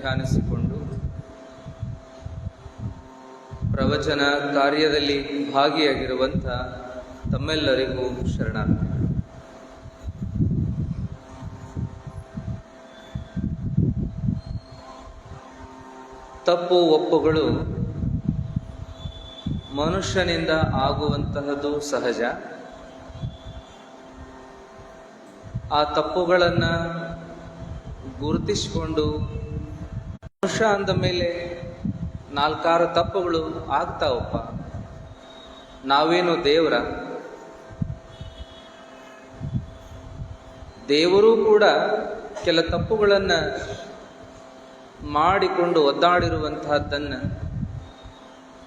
ಧ್ಯಾನಿಸಿಕೊಂಡು ಪ್ರವಚನ ಕಾರ್ಯದಲ್ಲಿ ಭಾಗಿಯಾಗಿರುವಂಥ ತಮ್ಮೆಲ್ಲರಿಗೂ ಶರಣಾರ್ಥಿ. ತಪ್ಪು ಒಪ್ಪುಗಳು ಮನುಷ್ಯನಿಂದ ಆಗುವಂತಹದ್ದು ಸಹಜ. ಆ ತಪ್ಪುಗಳನ್ನು ಗುರುತಿಸಿಕೊಂಡು ಮನುಷ್ಯ ಅಂದ ಮೇಲೆ ನಾಲ್ಕಾರು ತಪ್ಪುಗಳು ಆಗ್ತಾವಪ್ಪ, ನಾವೇನು ದೇವರು ಕೂಡ ಕೆಲ ತಪ್ಪುಗಳನ್ನು ಮಾಡಿಕೊಂಡು ಒದ್ದಾಡಿರುವಂತಹದ್ದನ್ನು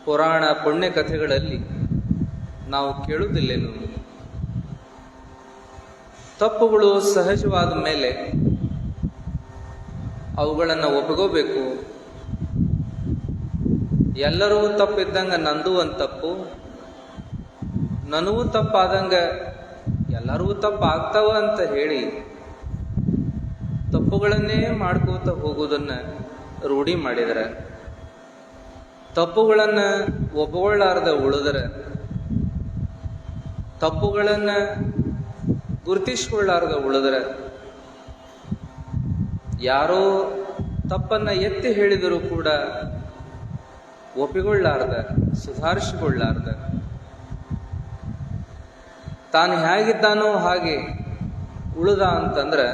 ಪುರಾಣ ಪುಣ್ಯ ಕಥೆಗಳಲ್ಲಿ ನಾವು ಕೇಳುವುದಿಲ್ಲೇನು? ತಪ್ಪುಗಳು ಸಹಜವಾದ ಮೇಲೆ ಅವುಗಳನ್ನು ಒಪ್ಪಿಕೋಬೇಕು. ಎಲ್ಲರೂ ತಪ್ಪಿದ್ದಂಗೆ ನಂದು ಒಂದು ತಪ್ಪು, ನನಗೂ ತಪ್ಪಾದಂಗೆ ಎಲ್ಲರೂ ತಪ್ಪಾಗ್ತಾವ ಅಂತ ಹೇಳಿ ತಪ್ಪುಗಳನ್ನೇ ಮಾಡ್ಕೋತ ಹೋಗೋದನ್ನು ರೂಢಿ ಮಾಡಿದರೆ, ತಪ್ಪುಗಳನ್ನು ಒಪ್ಪಿಕೊಳ್ಳಾರ್ದ ಉಳಿದರೆ, ತಪ್ಪುಗಳನ್ನು ಗುರುತಿಸಿಕೊಳ್ಳಾರ್ದ ಉಳಿದರೆ, ಯಾರೋ ತಪ್ಪನ್ನು ಎತ್ತಿ ಹೇಳಿದರೂ ಕೂಡ ಒಪ್ಪಿಕೊಳ್ಳಾರ್ದ ಸುಧಾರಿಸಿಕೊಳ್ಳಾರ್ದ ತಾನು ಹೇಗಿದ್ದಾನೋ ಹಾಗೆ ಉಳಿದ ಅಂತಂದ್ರೆ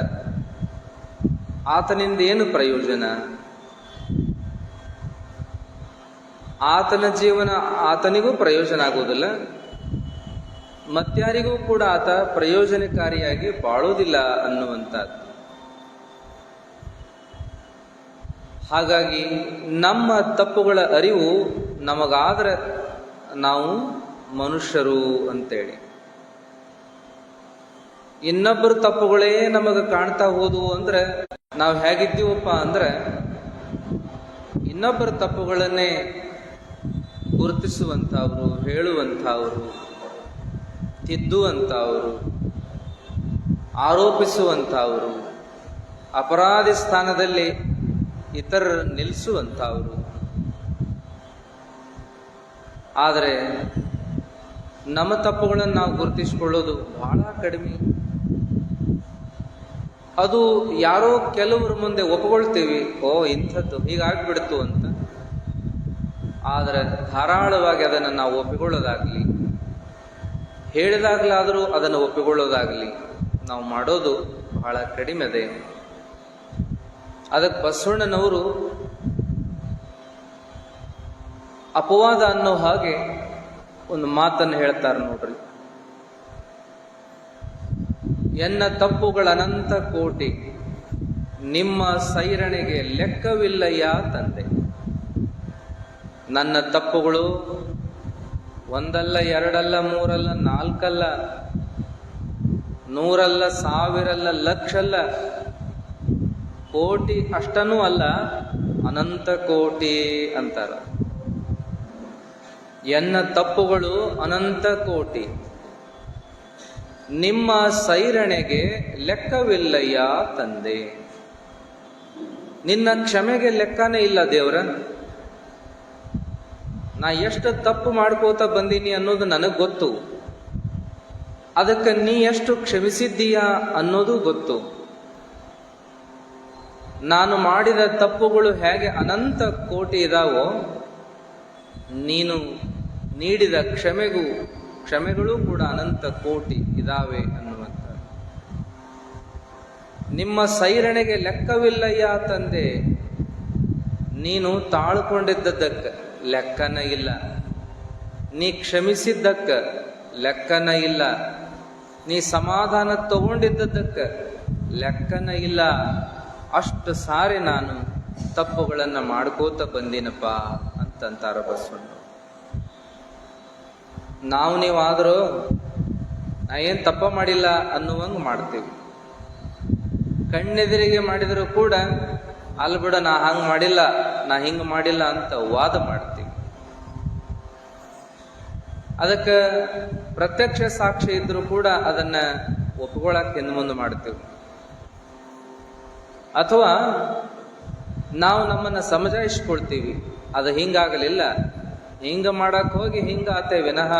ಆತನಿಂದ ಏನು ಪ್ರಯೋಜನ? ಆತನ ಜೀವನ ಆತನಿಗೂ ಪ್ರಯೋಜನ ಆಗುವುದಿಲ್ಲ, ಮತ್ಯಾರಿಗೂ ಕೂಡ ಆತ ಪ್ರಯೋಜನಕಾರಿಯಾಗಿ ಬಾಳೋದಿಲ್ಲ ಅನ್ನುವಂಥದ್ದು. ಹಾಗಾಗಿ ನಮ್ಮ ತಪ್ಪುಗಳ ಅರಿವು ನಮಗಾದ್ರೆ ನಾವು ಮನುಷ್ಯರು ಅಂತೇಳಿ, ಇನ್ನೊಬ್ಬರ ತಪ್ಪುಗಳೇ ನಮಗೆ ಕಾಣ್ತಾ ಹೋದವು ಅಂದ್ರೆ ನಾವು ಹೇಗಿದ್ದೀವಪ್ಪ ಅಂದ್ರೆ ಇನ್ನೊಬ್ಬರ ತಪ್ಪುಗಳನ್ನೇ ಗುರುತಿಸುವಂಥವ್ರು, ಹೇಳುವಂಥವ್ರು, ತಿದ್ದುವಂಥವ್ರು, ಆರೋಪಿಸುವಂಥವ್ರು, ಅಪರಾಧಿ ಸ್ಥಾನದಲ್ಲಿ ಇತರರ ನಿಲ್ಲಿಸುವಂಥವ್ರು. ಆದರೆ ನಮ್ಮ ತಪ್ಪುಗಳನ್ನು ನಾವು ಗುರುತಿಸಿಕೊಳ್ಳೋದು ಬಹಳ ಕಡಿಮೆ. ಅದು ಯಾರೋ ಕೆಲವರ ಮುಂದೆ ಒಪ್ಪಿಕೊಳ್ತೀವಿ, ಓ ಇಂಥದ್ದು ಹೀಗಾಗ್ಬಿಡ್ತು ಅಂತ. ಆದರೆ ಧಾರಾಳವಾಗಿ ಅದನ್ನು ನಾವು ಒಪ್ಪಿಕೊಳ್ಳೋದಾಗಲಿ, ಹೇಳಿದಾಗಲಾದರೂ ಅದನ್ನು ಒಪ್ಪಿಕೊಳ್ಳೋದಾಗಲಿ ನಾವು ಮಾಡೋದು ಬಹಳ ಕಡಿಮೆ ಇದೆ. ಅದಕ್ಕೆ ಬಸವಣ್ಣನವರು ಅಪವಾದ ಅನ್ನೋ ಹಾಗೆ ಒಂದು ಮಾತನ್ನು ಹೇಳ್ತಾರೆ ನೋಡ್ರಿ. ಎನ್ನ ತಪ್ಪುಗಳ ಅನಂತ ಕೋಟಿ, ನಿಮ್ಮ ಸೈರಣೆಗೆ ಲೆಕ್ಕವಿಲ್ಲಯ್ಯ ತಂದೆ. ನನ್ನ ತಪ್ಪುಗಳು ಒಂದಲ್ಲ, ಎರಡಲ್ಲ, ಮೂರಲ್ಲ, ನಾಲ್ಕಲ್ಲ, ನೂರಲ್ಲ, ಸಾವಿರಲ್ಲ, ಲಕ್ಷಲ್ಲ, ಕೋಟಿ ಅಷ್ಟನೂ ಅಲ್ಲ, ಅನಂತ ಕೋಟಿ ಅಂತಾರ. ಎನ್ನ ತಪ್ಪುಗಳು ಅನಂತ ಕೋಟಿ, ನಿಮ್ಮ ಸೈರಣೆಗೆ ಲೆಕ್ಕವಿಲ್ಲಯ್ಯ ತಂದೆ. ನಿನ್ನ ಕ್ಷಮೆಗೆ ಲೆಕ್ಕನೇ ಇಲ್ಲ ದೇವ್ರ. ನಾ ಎಷ್ಟು ತಪ್ಪು ಮಾಡ್ಕೋತ ಬಂದೀನಿ ಅನ್ನೋದು ನನಗೆ ಗೊತ್ತು, ಅದಕ್ಕೆ ನೀ ಎಷ್ಟು ಕ್ಷಮಿಸಿದ್ದೀಯಾ ಅನ್ನೋದು ಗೊತ್ತು. ನಾನು ಮಾಡಿದ ತಪ್ಪುಗಳು ಹೇಗೆ ಅನಂತ ಕೋಟಿ ಇದಾವೋ, ನೀನು ನೀಡಿದ ಕ್ಷಮೆಗಳು ಕೂಡ ಅನಂತ ಕೋಟಿ ಇದಾವೆ ಅನ್ನುವಂಥ. ನಿಮ್ಮ ಸೈರಣೆಗೆ ಲೆಕ್ಕವಿಲ್ಲಯ್ಯ ತಂದೆ. ನೀನು ತಾಳ್ಕೊಂಡಿದ್ದಕ್ಕೆ ಲೆಕ್ಕನ ಇಲ್ಲ, ನೀ ಕ್ಷಮಿಸಿದ್ದಕ್ಕೆ ಲೆಕ್ಕನ ಇಲ್ಲ, ನೀ ಸಮಾಧಾನ ತಗೊಂಡಿದ್ದಕ್ಕೆ ಲೆಕ್ಕನ ಇಲ್ಲ. ಅಷ್ಟು ಸಾರಿ ನಾನು ತಪ್ಪುಗಳನ್ನು ಮಾಡ್ಕೋತ ಬಂದಿನಪ್ಪ ಅಂತಂತಾರ ಬಸವಣ್ಣ. ನೀವಾದರೂ ನಾ ಏನು ತಪ್ಪ ಮಾಡಿಲ್ಲ ಅನ್ನುವಂಗೆ ಮಾಡ್ತೀವಿ. ಕಣ್ಣೆದುರಿಗೆ ಮಾಡಿದರೂ ಕೂಡ ಅಲ್ಲಿ ಬಿಡ, ನಾ ಹಂಗೆ ಮಾಡಿಲ್ಲ, ನಾ ಹಿಂಗೆ ಮಾಡಿಲ್ಲ ಅಂತ ವಾದ ಮಾಡ್ತೀವಿ. ಅದಕ್ಕೆ ಪ್ರತ್ಯಕ್ಷ ಸಾಕ್ಷಿ ಇದ್ರೂ ಕೂಡ ಅದನ್ನ ಒಪ್ಪಿಕೊಳ್ಳಕ್ಕೆ ಹಿಂದೆ ಮುಂದೆ ಮಾಡ್ತೀವಿ. ಅಥವಾ ನಾವು ನಮ್ಮನ್ನು ಸಮಜಾಯಿಸ್ಕೊಳ್ತೀವಿ, ಅದು ಹಿಂಗಾಗಲಿಲ್ಲ, ಹಿಂಗ ಮಾಡಕ್ ಹೋಗಿ ಹಿಂಗ ಆತೆ ವಿನಃ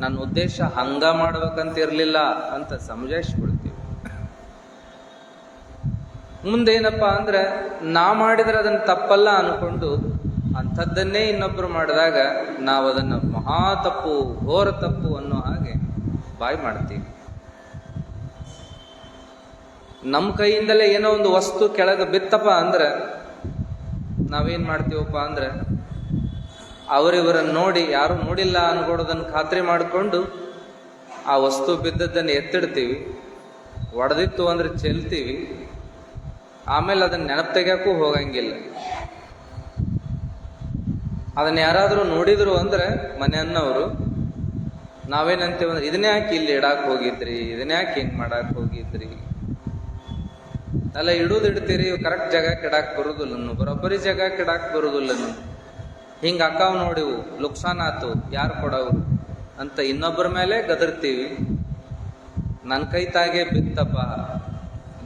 ನನ್ನ ಉದ್ದೇಶ ಹಂಗ ಮಾಡ್ಬೇಕಂತ ಇರಲಿಲ್ಲ ಅಂತ ಸಮಜಾಯಿಸ್ಕೊಳ್ತೀವಿ. ಮುಂದೇನಪ್ಪ ಅಂದ್ರೆ ನಾ ಮಾಡಿದ್ರೆ ಅದನ್ನು ತಪ್ಪಲ್ಲ ಅನ್ಕೊಂಡು ಅಂಥದ್ದನ್ನೇ ಇನ್ನೊಬ್ರು ಮಾಡಿದಾಗ ನಾವು ಅದನ್ನು ಮಹಾ ತಪ್ಪು, ಘೋರ ತಪ್ಪು ಅನ್ನೋ ಹಾಗೆ ಬಾಯ್ ಮಾಡ್ತೀವಿ. ನಮ್ಮ ಕೈಯಿಂದಲೇ ಏನೋ ಒಂದು ವಸ್ತು ಕೆಳಗೆ ಬಿತ್ತಪ್ಪ ಅಂದ್ರೆ ನಾವೇನ್ ಮಾಡ್ತೀವಪ್ಪ ಅಂದ್ರೆ ಅವರಿವರನ್ನು ನೋಡಿ ಯಾರು ನೋಡಿಲ್ಲ ಅನ್ಕೊಡೋದನ್ನು ಖಾತ್ರಿ ಮಾಡಿಕೊಂಡು ಆ ವಸ್ತು ಬಿದ್ದದ್ದನ್ನು ಎತ್ತಿಡ್ತೀವಿ. ಒಡೆದಿತ್ತು ಅಂದ್ರೆ ಚೆಲ್ತೀವಿ, ಆಮೇಲೆ ಅದನ್ನ ನೆನಪು ತೆಗ್ಯಾಕೂ ಹೋಗಂಗಿಲ್ಲ. ಅದನ್ನ ಯಾರಾದರೂ ನೋಡಿದ್ರು ಅಂದ್ರೆ ಮನೆಯನ್ನವರು ನಾವೇನಂತೀವಿ ಅಂದ್ರೆ ಇದನ್ನೇ ಯಾಕೆ ಇಲ್ಲಿ ಇಡಾಕ್ ಹೋಗಿದ್ರಿ, ಇದನ್ನೇ ಯಾಕೆ ಹಿಂಗ್ ಮಾಡಾಕ್ ಹೋಗಿದ್ರಿ, ಅಲ್ಲ ಇಡೀರಿ ಕರೆಕ್ಟ್ ಜಾಗಕ್ಕೆ ಇಡಾಕ್ ಬರುದಿಲ್ಲ, ಬರೋಬ್ಬರಿ ಜಾಗಕ್ಕೆ ಇಡಾಕ್ ಬರುದಿಲ್ಲ, ಹಿಂಗ ಅಕ್ಕಾವ್ ನೋಡಿವು ಲುಕ್ಸಾನ್ ಆತು ಯಾರು ಕೊಡವು ಅಂತ ಇನ್ನೊಬ್ಬರ ಮೇಲೆ ಗದರ್ತೀವಿ. ನನ್ನ ಕೈ ತಾಗೆ ಬಿತ್ತಪ್ಪ,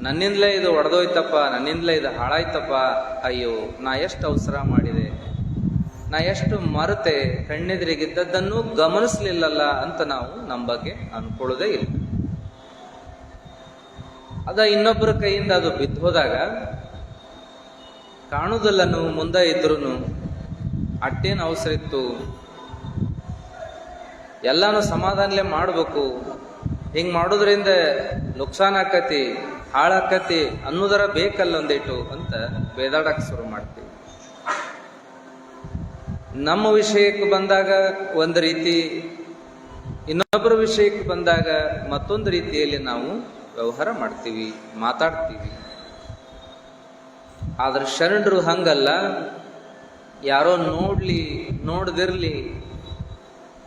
ನನ್ನಿಂದಲೇ ಇದು ಒಡೆದೋಯ್ತಪ್ಪ, ನನ್ನಿಂದಲೇ ಇದು ಹಾಳಾಯ್ತಪ್ಪ, ಅಯ್ಯೋ ನಾ ಎಷ್ಟು ಅವಸರ ಮಾಡಿದೆ, ನಾ ಎಷ್ಟು ಮರೆತೆ, ಕಣ್ಣೆದುರಿಗಿದ್ದದ್ದನ್ನು ಗಮನಿಸ್ಲಿಲ್ಲಲ್ಲ ಅಂತ ನಾವು ನಮ್ಮ ಬಗ್ಗೆ ಅನ್ಕೊಳ್ಳೋದೇ ಇಲ್ಲ. ಅದ ಇನ್ನೊಬ್ಬರ ಕೈಯಿಂದ ಅದು ಬಿದ್ದು ಹೋದಾಗ ಕಾಣುವುದಲ್ಲನು ಮುಂದೆ ಇದ್ರೂ ಅಟ್ಟೇನು ಅವಸರ ಇತ್ತು, ಎಲ್ಲಾನು ಸಮಾಧಾನಲೇ ಮಾಡಬೇಕು, ಹಿಂಗೆ ಮಾಡೋದ್ರಿಂದ ನುಕ್ಸಾನ್ ಆಕತಿ, ಹಾಳಾಕತಿ ಅನ್ನೋದರ ಬೇಕಲ್ಲ ಒಂದಿಟ್ಟು ಅಂತ ಬೇದಾಡಕ್ಕೆ ಶುರು ಮಾಡ್ತೀವಿ. ನಮ್ಮ ವಿಷಯಕ್ಕೆ ಬಂದಾಗ ಒಂದು ರೀತಿ, ಇನ್ನೊಬ್ಬರ ವಿಷಯಕ್ಕೆ ಬಂದಾಗ ಮತ್ತೊಂದು ರೀತಿಯಲ್ಲಿ ನಾವು ವ್ಯವಹಾರ ಮಾಡ್ತೀವಿ, ಮಾತಾಡ್ತೀವಿ. ಆದ್ರೆ ಶರಣರು ಹಂಗಲ್ಲ, ಯಾರೋ ನೋಡದಿರ್ಲಿ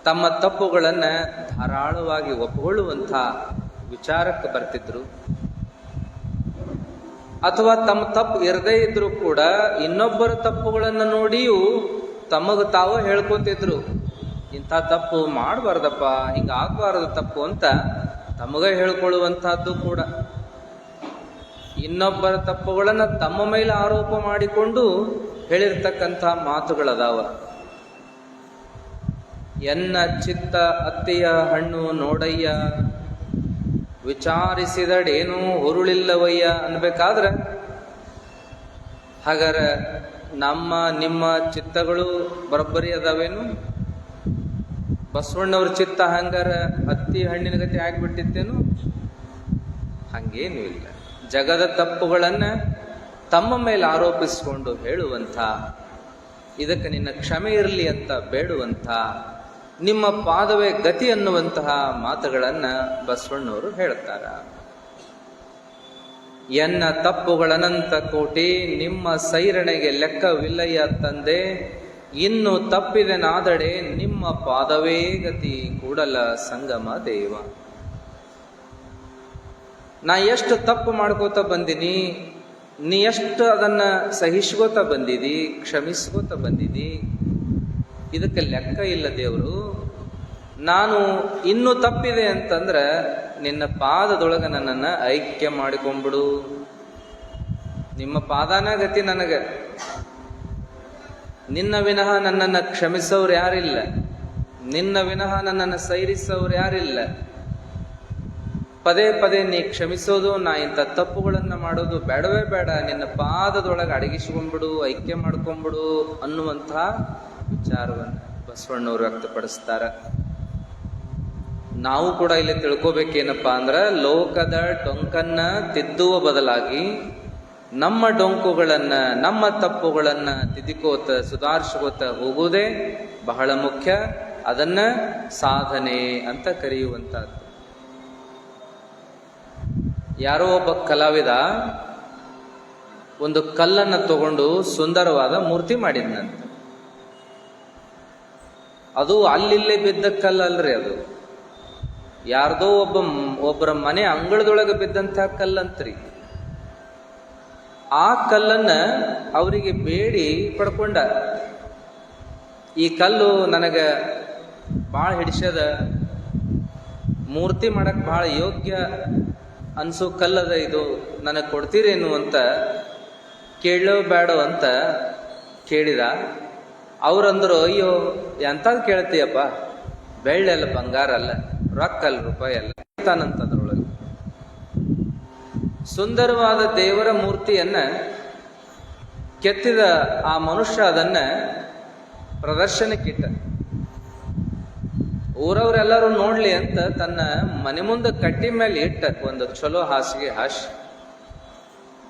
ತಮ್ಮ ತಪ್ಪುಗಳನ್ನ ಧಾರಾಳವಾಗಿ ಒಪ್ಪಿಕೊಳ್ಳುವಂಥ ವಿಚಾರಕ್ಕೆ ಬರ್ತಿದ್ರು. ಅಥವಾ ತಮ್ಮ ತಪ್ಪು ಇರದೇ ಇದ್ರು ಕೂಡ ಇನ್ನೊಬ್ಬರ ತಪ್ಪುಗಳನ್ನು ನೋಡಿಯೂ ತಮಗ ತಾವು ಹೇಳ್ಕೊಂತಿದ್ರು, ಇಂಥ ತಪ್ಪು ಮಾಡಬಾರ್ದಪ್ಪ, ಹಿಂಗ ಆಗ್ಬಾರ್ದು ತಪ್ಪು ಅಂತ ತಮಗ ಹೇಳ್ಕೊಳ್ಳುವಂತಹದ್ದು ಕೂಡ. ಇನ್ನೊಬ್ಬರ ತಪ್ಪುಗಳನ್ನ ತಮ್ಮ ಮೇಲೆ ಆರೋಪ ಮಾಡಿಕೊಂಡು ಹೇಳಿರ್ತಕ್ಕಂಥ ಮಾತುಗಳದಾವ. ಎನ್ನ ಚಿತ್ತ ಅತ್ತಿಯ ಹಣ್ಣು ನೋಡಯ್ಯ, ವಿಚಾರಿಸಿದಡೇನೂ ಹುರುಳಿಲ್ಲವಯ್ಯ ಅನ್ಬೇಕಾದ್ರೆ, ಹಾಗಾರ ನಮ್ಮ ನಿಮ್ಮ ಚಿತ್ತಗಳು ಬರೋಬ್ಬರಿ ಅದಾವೇನು? ಬಸವಣ್ಣವ್ರ ಚಿತ್ತ ಹಂಗಾರ ಹತ್ತಿ ಹಣ್ಣಿನ ಗತಿ ಆಗ್ಬಿಟ್ಟಿತ್ತೇನು? ಹಂಗೇನು ಇಲ್ಲ. ಜಗದ ತಪ್ಪುಗಳನ್ನ ತಮ್ಮ ಮೇಲೆ ಆರೋಪಿಸಿಕೊಂಡು ಹೇಳುವಂಥ, ಇದಕ್ಕೆ ನಿನ್ನ ಕ್ಷಮೆ ಇರಲಿ ಅಂತ ಬೇಡುವಂಥ, ನಿಮ್ಮ ಪಾದವೇ ಗತಿ ಅನ್ನುವಂತಹ ಮಾತುಗಳನ್ನ ಬಸವಣ್ಣವರು ಹೇಳ್ತಾರ. ಎನ್ನ ತಪ್ಪುಗಳನಂತ ಕೋಟಿ, ನಿಮ್ಮ ಸೈರಣೆಗೆ ಲೆಕ್ಕವಿಲ್ಲಯ್ಯ ತಂದೆ, ಇನ್ನು ತಪ್ಪಿದೆನಾದಡೆ ನಿಮ್ಮ ಪಾದವೇ ಗತಿ ಕೂಡಲ ಸಂಗಮ ದೇವ. ನಾ ಎಷ್ಟು ತಪ್ಪು ಮಾಡ್ಕೋತ ಬಂದಿನಿ, ನೀ ಎಷ್ಟು ಅದನ್ನ ಸಹಿಸ್ಕೋತ ಬಂದಿದಿ, ಕ್ಷಮಿಸ್ಕೋತ ಬಂದಿದಿ, ಇದಕ್ಕೆ ಲೆಕ್ಕ ಇಲ್ಲ ದೇವರು. ನಾನು ಇನ್ನೂ ತಪ್ಪಿದೆ ಅಂತಂದ್ರೆ ನಿನ್ನ ಪಾದದೊಳಗೆ ನನ್ನನ್ನು ಐಕ್ಯ ಮಾಡಿಕೊಂಬಿಡು. ನಿಮ್ಮ ಪಾದಾನ ಗತಿ ನನಗೆ, ನಿನ್ನ ವಿನಃ ನನ್ನನ್ನು ಕ್ಷಮಿಸೋರು ಯಾರಿಲ್ಲ, ನಿನ್ನ ವಿನಃ ನನ್ನನ್ನು ಸೈರಿಸೋರು ಯಾರಿಲ್ಲ. ಪದೇ ಪದೇ ನೀ ಕ್ಷಮಿಸೋದು, ನಾ ಇಂಥ ತಪ್ಪುಗಳನ್ನು ಮಾಡೋದು ಬೇಡವೇ ಬೇಡ, ನಿನ್ನ ಪಾದದೊಳಗೆ ಅಡಗಿಸ್ಕೊಂಡ್ಬಿಡು, ಐಕ್ಯ ಮಾಡ್ಕೊಂಬಿಡು ಅನ್ನುವಂತಹ ವಿಚಾರವನ್ನು ಬಸವಣ್ಣವರು ವ್ಯಕ್ತಪಡಿಸ್ತಾರ. ನಾವು ಕೂಡ ಇಲ್ಲಿ ತಿಳ್ಕೋಬೇಕೇನಪ್ಪಾ ಅಂದ್ರೆ, ಲೋಕದ ಡೊಂಕನ್ನ ತಿದ್ದುವ ಬದಲಾಗಿ ನಮ್ಮ ಡೊಂಕುಗಳನ್ನ, ನಮ್ಮ ತಪ್ಪುಗಳನ್ನ ತಿದ್ದಿಕೋತ ಸುಧಾರಿಸ್ಕೋತ ಹೋಗುವುದೇ ಬಹಳ ಮುಖ್ಯ. ಅದನ್ನ ಸಾಧನೆ ಅಂತ ಕರೆಯುವಂತಹದ್ದು. ಯಾರೋ ಒಬ್ಬ ಕಲಾವಿದ ಒಂದು ಕಲ್ಲನ್ನ ತಗೊಂಡು ಸುಂದರವಾದ ಮೂರ್ತಿ ಮಾಡಿದ್ನಂತೆ. ಅದು ಅಲ್ಲಿಲ್ಲೇ ಬಿದ್ದ ಕಲ್ಲಲ್ರಿ, ಅದು ಯಾರ್ದೋ ಒಬ್ಬರ ಮನೆ ಅಂಗಳದೊಳಗೆ ಬಿದ್ದಂತಹ ಕಲ್ಲಂತ್ರಿ. ಆ ಕಲ್ಲನ್ನ ಅವರಿಗೆ ಬೇಡಿ ಪಡ್ಕೊಂಡ. ಈ ಕಲ್ಲು ನನಗೆ ಭಾಳ ಹಿಡಿಸ್ಯದ, ಮೂರ್ತಿ ಮಾಡಕ್ ಭಾಳ ಯೋಗ್ಯ ಅನ್ಸೋ ಕಲ್ಲದ, ಇದು ನನಗೆ ಕೊಡ್ತೀರೇನು ಅಂತ ಕೇಳೋ ಬೇಡೋ ಅಂತ ಕೇಳಿದ. ಅವ್ರಂದ್ರು, ಅಯ್ಯೋ ಎಂಥದ್ದು ಕೇಳ್ತೀಯಪ್ಪ, ಬೆಳ್ಳೆಲ್ಲ ಬಂಗಾರ ಅಲ್ಲ, ರೊಕ್ಕ ಅಲ್ಲ, ರೂಪಾಯಿ ಅಲ್ಲ ತಾನಂತದ್ರೊಳಗೆ. ಸುಂದರವಾದ ದೇವರ ಮೂರ್ತಿಯನ್ನ ಕೆತ್ತಿದ ಆ ಮನುಷ್ಯ ಅದನ್ನ ಪ್ರದರ್ಶನಕ್ಕಿಟ್ಟ. ಊರವರೆಲ್ಲರೂ ನೋಡ್ಲಿ ಅಂತ ತನ್ನ ಮನೆ ಮುಂದೆ ಕಟ್ಟಿ ಮೇಲೆ ಇಟ್ಟ ಒಂದು ಚಲೋ ಹಾಸಿಗೆ ಹಾಸಿ.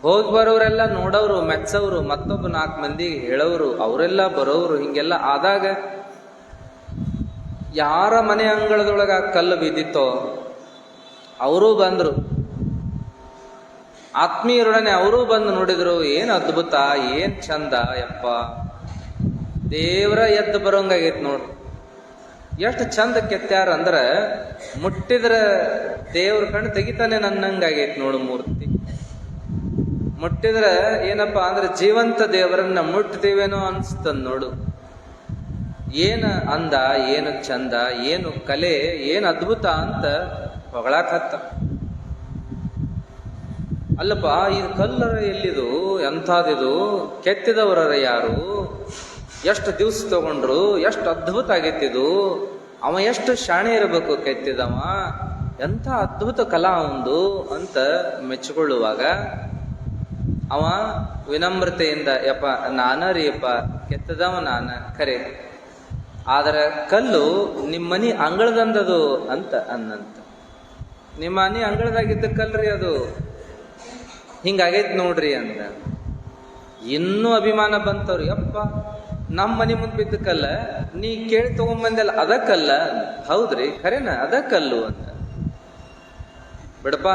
ಹೋಗಿ ಬರೋರೆಲ್ಲ ನೋಡೋರು, ಮೆಚ್ಚವರು, ಮತ್ತೊಬ್ಬ 4 ಮಂದಿ ಹೇಳೋರು, ಅವರೆಲ್ಲ ಬರೋರು. ಹಿಂಗೆಲ್ಲ ಆದಾಗ ಯಾರ ಮನೆ ಅಂಗಳದೊಳಗ ಕಲ್ಲು ಬಿದ್ದಿತ್ತೋ ಅವರೂ ಬಂದ್ರು. ಆತ್ಮೀಯರೊಡನೆ ಅವರೂ ಬಂದು ನೋಡಿದ್ರು. ಏನ್ ಅದ್ಭುತ, ಏನ್ ಚಂದ ಯಪ್ಪ, ದೇವರ ಎದ್ದು ಬರೋಂಗಾಗೈತಿ ನೋಡು. ಎಷ್ಟು ಚಂದ ಕೆತ್ಯಾರ ಅಂದ್ರ ಮುಟ್ಟಿದ್ರ ದೇವ್ರ ಕಣ್ಣು ತೆಗಿತಾನೆ ನನ್ನಂಗಾಗೈತಿ ನೋಡು ಮೂರ್ತಿ. ಮುಟ್ಟಿದ್ರ ಏನಪ್ಪಾ ಅಂದ್ರೆ ಜೀವಂತ ದೇವರನ್ನ ಮುಟ್ತೀವೇನೋ ಅನ್ಸ್ತನ್ ನೋಡು. ಏನ ಅಂದ, ಏನು ಚಂದ, ಏನು ಕಲೆ, ಏನು ಅದ್ಭುತ ಅಂತ ಹೊಗಳಾಕತ್ತ. ಅಲ್ಲಪ್ಪ, ಇದು ಕಲ್ಲರ ಎಲ್ಲಿದು, ಎಂಥದಿದು, ಕೆತ್ತಿದವರ ಯಾರು, ಎಷ್ಟು ದಿವ್ಸ ತಗೊಂಡ್ರು, ಎಷ್ಟು ಅದ್ಭುತ ಆಗೈತಿದು, ಅವ ಎಷ್ಟು ಶಾಣೆ ಇರಬೇಕು ಕೆತ್ತಿದವ, ಎಂಥ ಅದ್ಭುತ ಕಲಾ ಅವಂದು ಅಂತ ಮೆಚ್ಚಿಕೊಳ್ಳುವಾಗ ಅವ ವಿನಮ್ರತೆಯಿಂದ, ಯಪ್ಪ ನಾನ ರೀ ಯಪ್ಪ, ಕೆತ್ತದವ ನಾನ ಖರೆ, ಆದ್ರೆ ಕಲ್ಲು ನಿಮ್ಮ ಮನಿ ಅಂಗಳದಂದದು ಅಂತ ಅನ್ನಂತ. ನಿಮ್ಮ ಮನಿ ಅಂಗಳದಾಗಿದ್ದ ಕಲ್ರಿ ಅದು, ಹಿಂಗಾಗೈತ್ ನೋಡ್ರಿ ಅಂದ. ಇನ್ನೂ ಅಭಿಮಾನ ಬಂತವ್ರಿ. ಯಪ್ಪ, ನಮ್ಮ ಮನಿ ಮುಂದೆ ಬಿದ್ದ ಕಲ್ಲ ನೀ ಕೇಳಿ ತಗೊಂಬಂದಲ್ಲ, ಅದಕ್ಕಲ್ಲ. ಹೌದ್ರಿ, ಖರೇನ ಅದಕ್ಕಲ್ಲು ಅಂತ. ಬಿಡಪ್ಪ,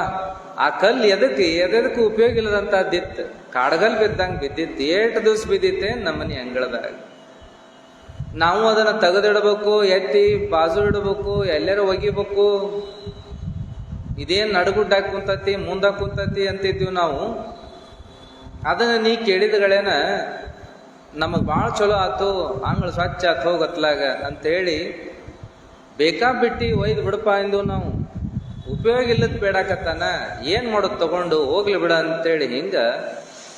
ಆ ಕಲ್ಲು ಎದಕ್ಕೂ ಉಪಯೋಗ ಇಲ್ಲದಂತದ್ದಿತ್ತು. ಕಾಡಗಲ್ ಬಿದ್ದಂಗೆ ಬಿದ್ದಿತ್ತು. 8 ದಿವ್ಸ ಬಿದ್ದಿತ್ತೆ ನಮ್ಮ ಮನಿ ಅಂಗಳದಾಗ. ನಾವು ಅದನ್ನ ತೆಗೆದಿಡ್ಬೇಕು, ಎತ್ತಿ ಬಾಜು ಇಡಬೇಕು, ಎಲ್ಲರೂ ಒಗಿಬೇಕು. ಇದೇನ್ ನಡುಗುಡ್ಡಾಕ್ ಕುಂತತಿ, ಮುಂದಾಕ್ ಕುಂತತಿ ಅಂತಿದ್ವಿ ನಾವು. ಅದನ್ನ ನೀ ಕೇಳಿದಗಳೇನ ನಮಗ್ ಭಾಳ ಚಲೋ ಆತು, ಅಂಗಳ ಸ್ವಚ್ಛ ಆತು ಹೋಗತ್ಲಾಗ ಅಂತೇಳಿ ಬೇಕಾಬಿಟ್ಟಿ ಒಯ್ದು ಬಿಡಪ್ಪ ಎಂದು ನಾವು. ಉಪಯೋಗ ಇಲ್ಲದ ಬೇಡಾಕತ್ತಾನ, ಏನ್ ಮಾಡೋದು ತಗೊಂಡು ಹೋಗ್ಲಿ ಬಿಡ ಅಂತೇಳಿ ಹಿಂಗ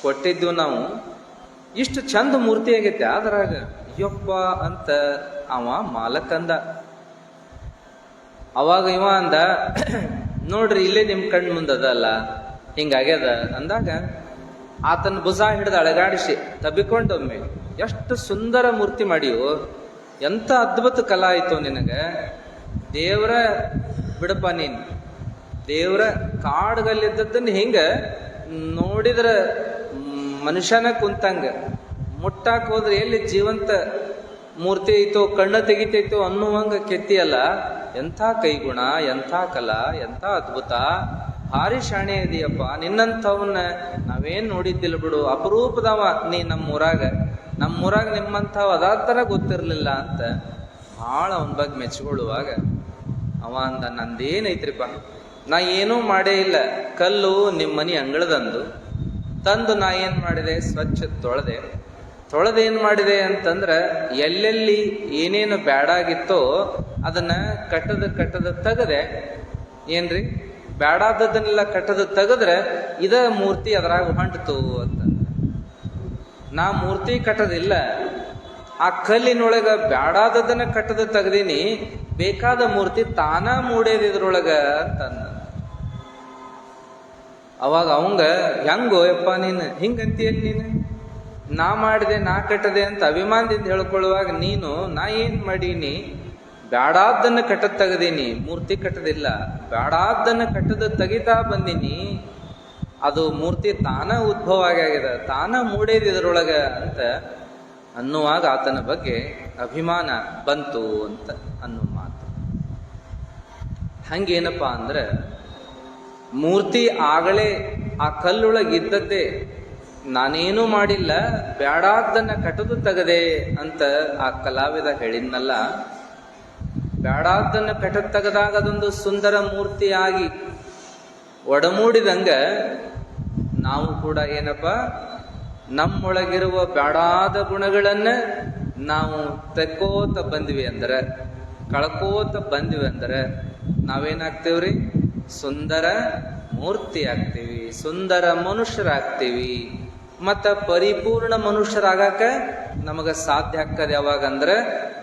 ಕೊಟ್ಟಿದ್ವಿ ನಾವು. ಇಷ್ಟು ಚಂದ ಮೂರ್ತಿ ಆಗೈತೆ ಅದ್ರಾಗ. ಅಯ್ಯಪ್ಪ ಅಂತ ಅವ ಮಾಲಕಂದ. ಅವಾಗ ಇವ ಅಂದ, ನೋಡ್ರಿ ಇಲ್ಲೇ ನಿಮ್ ಕಣ್ ಮುಂದದಲ್ಲ, ಹಿಂಗಾಗ್ಯದ ಅಂದಾಗ ಆತನ ಭುಜ ಹಿಡಿದು ಅಳಗಾಡಿಸಿ ತಬ್ಬಿಕೊಂಡೊಮ್ಮೆ, ಎಷ್ಟು ಸುಂದರ ಮೂರ್ತಿ ಮಾಡಿಯೋ, ಎಂಥ ಅದ್ಭುತ ಕಲಾ ಆಯ್ತು ನಿನಗ. ದೇವ್ರ ಬಿಡಪ್ಪ ನೀನ್, ದೇವ್ರ ಕಾಡ್ಗಲ್ಲಿದ್ದದ್ದನ್ನ ಹಿಂಗ ನೋಡಿದ್ರ ಮನುಷ್ಯನ ಕುಂತಂಗ, ಮುಟ್ಟಾಕ್ ಹೋದ್ರೆ ಎಲ್ಲಿ ಜೀವಂತ ಮೂರ್ತಿ ಐತೋ, ಕಣ್ಣ ತೆಗಿತೈತೋ ಅನ್ನುವಂಗ ಕೆತ್ತಿಯಲ್ಲ. ಎಂಥ ಕೈಗುಣ, ಎಂಥ ಕಲಾ, ಎಂಥ ಅದ್ಭುತ, ಭಾರಿ ಶಾಣೆ ಇದೆಯಪ್ಪ. ನಿನ್ನಂಥವನ್ನ ನಾವೇನ್ ನೋಡಿದ್ದಿಲ್ಲ ಬಿಡು, ಅಪರೂಪದವ ನೀ ನಮ್ಮೂರಾಗ ನಿಮ್ಮಂಥವ್ ಅದಾತರ ಗೊತ್ತಿರ್ಲಿಲ್ಲ ಅಂತ ಭಾಳ ಅವನ ಬಗ್ಗೆ ಮೆಚ್ಕೊಳ್ಳುವಾಗ ಅವ ಅಂದ, ನಂದೇನೈತ್ರಿಪ್ಪ, ನಾ ಏನೂ ಮಾಡೇ ಇಲ್ಲ. ಕಲ್ಲು ನಿಮ್ಮ ಮನಿ ಅಂಗಳದಂದು ತಂದು ನಾ ಏನ್ ಮಾಡಿದೆ, ಸ್ವಚ್ಛ ತೊಳೆದೇನ್ ಮಾಡಿದೆ ಅಂತಂದ್ರ ಎಲ್ಲೆಲ್ಲಿ ಏನೇನು ಬ್ಯಾಡಾಗಿತ್ತೋ ಅದನ್ನ ಕಟ್ಟದ ತೆಗದೆ. ಏನ್ರಿ ಬ್ಯಾಡಾದದನ್ನೆಲ್ಲ ಕಟ್ಟದ ತೆಗದ್ರೆ ಇದ ಮೂರ್ತಿ ಅದ್ರಾಗ ಹೊಂಟತು ಅಂತ. ನಾ ಮೂರ್ತಿ ಕಟ್ಟದಿಲ್ಲ, ಆ ಕಲ್ಲಿನೊಳಗ ಬ್ಯಾಡಾದದನ್ನ ಕಟ್ಟದ ತೆಗ್ದೀನಿ, ಬೇಕಾದ ಮೂರ್ತಿ ತಾನ ಮೂಡೇದಿದ್ರೊಳಗ ಅಂತಂದ. ಅವಾಗ ಅವಂಗ, ಹೆಂಗೋ ಯಪ್ಪ ನೀನು ಹಿಂಗಂತೀಯನ್ ನೀನು, ನಾ ಮಾಡಿದೆ ನಾ ಕಟ್ಟದೆ ಅಂತ ಅಭಿಮಾನದಿಂದ ಹೇಳ್ಕೊಳ್ಳುವಾಗ ನೀನು ನಾ ಏನ್ ಮಾಡೀನಿ, ಬ್ಯಾಡಾದ್ದನ್ನ ಕಟ್ಟದ ತೆಗದೀನಿ, ಮೂರ್ತಿ ಕಟ್ಟದಿಲ್ಲ, ಬ್ಯಾಡಾದ್ದನ್ನ ಕಟ್ಟದ ತೆಗಿತಾ ಬಂದೀನಿ, ಅದು ಮೂರ್ತಿ ತಾನ ಉದ್ಭವ ಆಗ್ಯಾಗಿದೆ, ತಾನ ಮೂಡೇದಿದ್ರೊಳಗ ಅಂತ ಅನ್ನುವಾಗ ಆತನ ಬಗ್ಗೆ ಅಭಿಮಾನ ಬಂತು ಅಂತ ಅನ್ನೋ ಮಾತು. ಹಂಗೇನಪ್ಪ ಅಂದ್ರೆ ಮೂರ್ತಿ ಆಗಲೇ ಆ ಕಲ್ಲೊಳಗಿದ್ದದ್ದೇ, ನಾನೇನು ಮಾಡಿಲ್ಲ, ಬ್ಯಾಡಾದ್ದನ್ನ ಕಟ್ಟದು ತೆಗದೆ ಅಂತ ಆ ಕಲಾವಿದ ಹೇಳಿದ್ನಲ್ಲ. ಬ್ಯಾಡಾದ್ದನ್ನ ಕಟ್ಟದ ತೆಗೆದಾಗ ಅದೊಂದು ಸುಂದರ ಮೂರ್ತಿಯಾಗಿ ಒಡಮೂಡಿದಂಗ ನಾವು ಕೂಡ ಏನಪ್ಪ, ನಮ್ಮೊಳಗಿರುವ ಬ್ಯಾಡಾದ ಗುಣಗಳನ್ನ ನಾವು ತೆಕ್ಕೋತ ಬಂದ್ವಿ ಅಂದ್ರೆ, ಕಳ್ಕೋತ ಬಂದ್ವಿ ಅಂದ್ರೆ ನಾವೇನಾಗ್ತೇವ್ರಿ, ಸುಂದರ ಮೂರ್ತಿ ಆಗ್ತೀವಿ, ಸುಂದರ ಮನುಷ್ಯರಾಗ್ತೀವಿ. ಮತ್ತ ಪರಿಪೂರ್ಣ ಮನುಷ್ಯರಾಗಾಕ ನಮಗ ಸಾಧ್ಯ ಆಕ್ಕದ ಯಾವಾಗಂದ್ರ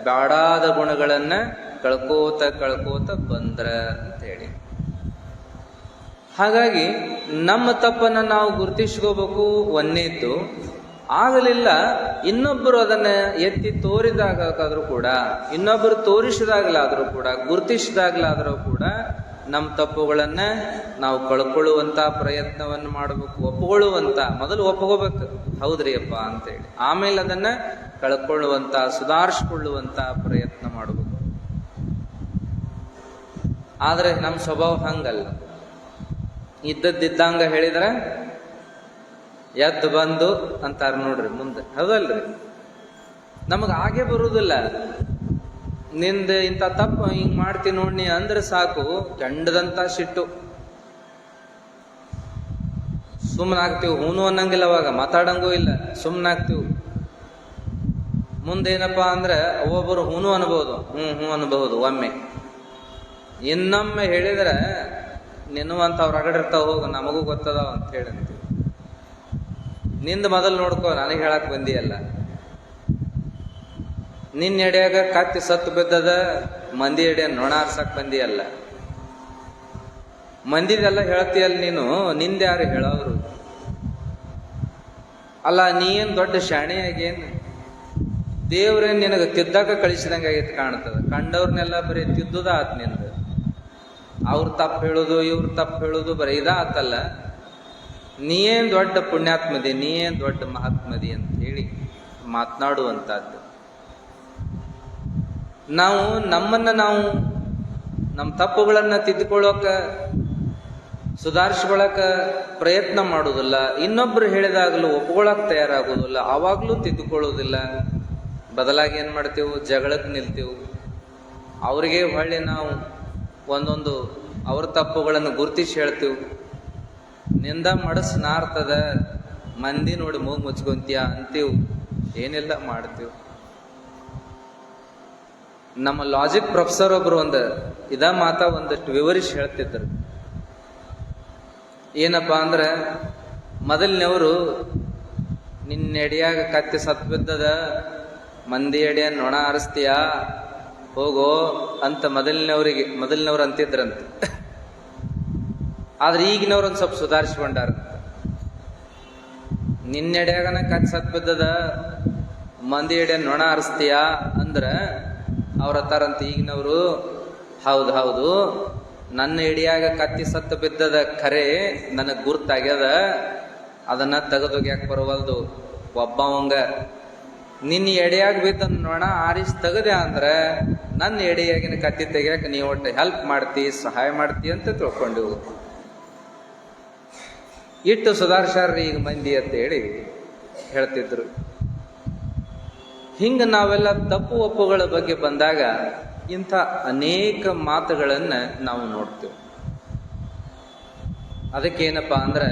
ಬ್ಯಾಡಾದ ಗುಣಗಳನ್ನ ಕಳ್ಕೋತ ಬಂದ್ರ ಅಂತ ಹೇಳಿ. ಹಾಗಾಗಿ ನಮ್ಮ ತಪ್ಪನ್ನ ನಾವು ಗುರುತಿಸ್ಕೋಬೇಕು ಒಂದೇದ್ದು. ಆಗಲಿಲ್ಲ, ಇನ್ನೊಬ್ಬರು ಅದನ್ನ ಎತ್ತಿ ತೋರಿದಾಗಾದ್ರೂ ಕೂಡ, ಇನ್ನೊಬ್ಬರು ತೋರಿಸಿದಾಗಲಾದ್ರೂ ಕೂಡ, ಗುರುತಿಸಿದಾಗಲಾದ್ರೂ ಕೂಡ ನಮ್ಮ ತಪ್ಪುಗಳನ್ನ ನಾವು ಕಳ್ಕೊಳ್ಳುವಂತ ಪ್ರಯತ್ನವನ್ನು ಮಾಡಬೇಕು. ಒಪ್ಕೊಳ್ಳುವಂತ, ಮೊದಲು ಒಪ್ಕೋಬೇಕು, ಹೌದ್ರಿ ಅಪ್ಪ ಅಂತೇಳಿ, ಆಮೇಲೆ ಅದನ್ನ ಕಳ್ಕೊಳ್ಳುವಂತ, ಸುಧಾರಿಸಿಕೊಳ್ಳುವಂತ ಪ್ರಯತ್ನ ಮಾಡಬೇಕು. ಆದ್ರೆ ನಮ್ಮ ಸ್ವಭಾವ ಹಂಗಲ್ಲ. ಇದ್ದದ್ದಿದ್ದಂಗ ಹೇಳಿದ್ರೆ ಎದ್ದು ಬಂದು ಅಂತಾರ ನೋಡ್ರಿ ಮುಂದೆ, ಹೌದಲ್ರಿ? ನಮಗ ಹಾಗೆ ಬರುವುದಿಲ್ಲ. ನಿಂದ ಇಂಥ ತಪ್ಪು ಹಿಂಗ್ ಮಾಡ್ತೀನಿ ನೋಡ್ನಿ ಅಂದ್ರೆ ಸಾಕು, ಕೆಂಡದಂತ ಸಿಟ್ಟು. ಸುಮ್ಮನಾಗ್ತೀವಿ, ಹೂನು ಅನ್ನಂಗಿಲ್ಲ, ಅವಾಗ ಮಾತಾಡಂಗೂ ಇಲ್ಲ, ಸುಮ್ಮನಾಗ್ತೀವಿ. ಮುಂದೇನಪ್ಪಾ ಅಂದ್ರೆ ಒಬ್ಬೊಬ್ಬರು ಹೂನು ಅನ್ಬಹುದು, ಹ್ಞೂ ಅನ್ಬಹುದು ಒಮ್ಮೆ. ಇನ್ನೊಮ್ಮೆ ಹೇಳಿದ್ರೆ ನಿನ್ನುವಂತ ಅವ್ರ ಅಗಡಿರ್ತಾವ, ಹೋಗು ನಮಗೂ ಗೊತ್ತದಾವ ಅಂತ ಹೇಳಂತೀವಿ. ನಿಂದ ಮೊದಲು ನೋಡ್ಕೋ, ನನಗೆ ಹೇಳಕ್ ಬಂದಿಯಲ್ಲ. ನಿನ್ನ ಎಡೆಯಾಗ ಕತ್ತಿ ಸತ್ತು ಬಿದ್ದದ, ಮಂದಿ ಎಡೆ ನೊಣ ಆರ್ಸಕ್ ಬಂದಿಯಲ್ಲ. ಮಂದಿದೆಲ್ಲ ಹೇಳ್ತೀಯಲ್ಲ ನೀನು, ನಿಂದ್ಯಾರು ಹೇಳೋರು? ಅಲ್ಲ, ನೀ ಏನ್ ದೊಡ್ಡ ಶಾಣೆಯಾಗೇನು? ದೇವ್ರೇನ್ ನಿನಗೆ ತಿದ್ದಾಕ ಕಳಿಸಿದಂಗೆ ಆಗೈತೆ ಕಾಣ್ತದ. ಕಂಡವ್ರನ್ನೆಲ್ಲ ಬರೀ ತಿದ್ದುದ ಆತ್ ನಿಂದ. ಅವ್ರ ತಪ್ಪು ಹೇಳುದು, ಇವ್ರ ತಪ್ಪು ಹೇಳುದು, ಬರೀ ಇದ ಆತಲ್ಲ. ನೀ ಏನ್ ದೊಡ್ಡ ಪುಣ್ಯಾತ್ಮದಿ, ನೀ ಏನ್ ದೊಡ್ಡ ಮಹಾತ್ಮದಿ ಅಂತ ಹೇಳಿ ಮಾತನಾಡುವಂತಹದ್ದು. ನಾವು ನಮ್ಮನ್ನ ನಾವು ನಮ್ಮ ತಪ್ಪುಗಳನ್ನ ತಿದ್ದುಕೊಳ್ಳೋಕ, ಸುಧಾರಿಸ್ಕೊಳಕ ಪ್ರಯತ್ನ ಮಾಡುವುದಿಲ್ಲ. ಇನ್ನೊಬ್ರು ಹೇಳಿದಾಗಲೂ ಒಪ್ಕೊಳಕ್ ತಯಾರಾಗುವುದಿಲ್ಲ, ಆವಾಗ್ಲೂ ತಿದ್ದುಕೊಳ್ಳೋದಿಲ್ಲ. ಬದಲಾಗಿ ಏನ್ ಮಾಡ್ತೇವೆ? ಜಗಳಕ್ಕೆ ನಿಲ್ತೇವೆ. ಅವ್ರಿಗೆ ಹೊಳ್ಳಿ ನಾವು ಒಂದೊಂದು ಅವ್ರ ತಪ್ಪುಗಳನ್ನು ಗುರುತಿಸಿ ಹೇಳ್ತೇವೆ. ನಿಂದ ಮಡಸ್ ನಾರ್ತದ, ಮಂದಿ ನೋಡಿ ಮೂಗು ಮುಚ್ಕೊಂತೀಯ ಅಂತೀವ್. ಏನೆಲ್ಲ ಮಾಡ್ತೀವಿ. ನಮ್ಮ ಲಾಜಿಕ್ ಪ್ರೊಫೆಸರ್ ಒಬ್ರು ಇದ ಮಾತಾ ಒಂದಷ್ಟು ವಿವರಿಸಿ ಹೇಳ್ತಿದ್ರು. ಏನಪ್ಪಾ ಅಂದ್ರೆ, ಮೊದಲನೇವರು ನಿನ್ನ ಎಡೆಯಾಗ ಕತ್ತಿ ಸತ್ ಬಿದ್ದದ, ಮಂದಿ ಎಡೆಯ ನೊಣ ಆರಿಸ್ತೀಯ ಹೋಗೋ ಅಂತ ಮೊದಲಿನವ್ರು ಅಂತಿದ್ರಂತ. ಆದ್ರೆ ಈಗಿನವ್ರು ಒಂದ್ ಸ್ವಲ್ಪ ಸುಧಾರಿಸ್ಕೊಂಡಾರ. ನಿನ್ನೆಡೆಯಾಗನ ಕತ್ತಿ ಸತ್ ಬಿದ್ದದ, ಮಂದಿ ಎಡೆ ನೊಣ ಆರಿಸ್ತೀಯ ಅಂದ್ರ ಅವ್ರ ಹತ್ತಾರಂತ ಈಗಿನವರು, ಹೌದು ನನ್ನ ಎಡಿಯಾಗ ಕತ್ತಿ ಸತ್ತು ಬಿದ್ದದ, ಖರೆ ನನಗ್ ಗುರ್ತಾಗ್ಯದ, ಅದನ್ನ ತೆಗೆದೋಗ್ಯಾಕ ಬರವಲ್ದು. ಒಬ್ಬವಂಗ ನಿನ್ನ ಎಡೆಯಾಗ ಬಿದ್ದ ನೊಣ ಆರಿಸಿ ತೆಗದೆ ಅಂದ್ರ ನನ್ನ ಎಡೆಯಾಗಿನ ಕತ್ತಿ ತೆಗಿಯಾಕ ನೀವು ಒಟ್ಟು ಹೆಲ್ಪ್ ಮಾಡ್ತಿ, ಸಹಾಯ ಮಾಡ್ತಿ ಅಂತ ತಿಳ್ಕೊಂಡೆವು. ಇಟ್ಟು ಸುಧಾರ್ಸಾರ್ರಿ ಈಗ ಮಂದಿ ಅಂತ ಹೇಳಿ ಹೇಳ್ತಿದ್ರು. ಹಿಂಗ ನಾವೆಲ್ಲ ತಪ್ಪು ಒಪ್ಪುಗಳ ಬಗ್ಗೆ ಬಂದಾಗ ಇಂಥ ಅನೇಕ ಮಾತುಗಳನ್ನ ನಾವು ನೋಡ್ತೇವೆ. ಅದಕ್ಕೇನಪ್ಪಾ ಅಂದ್ರೆ,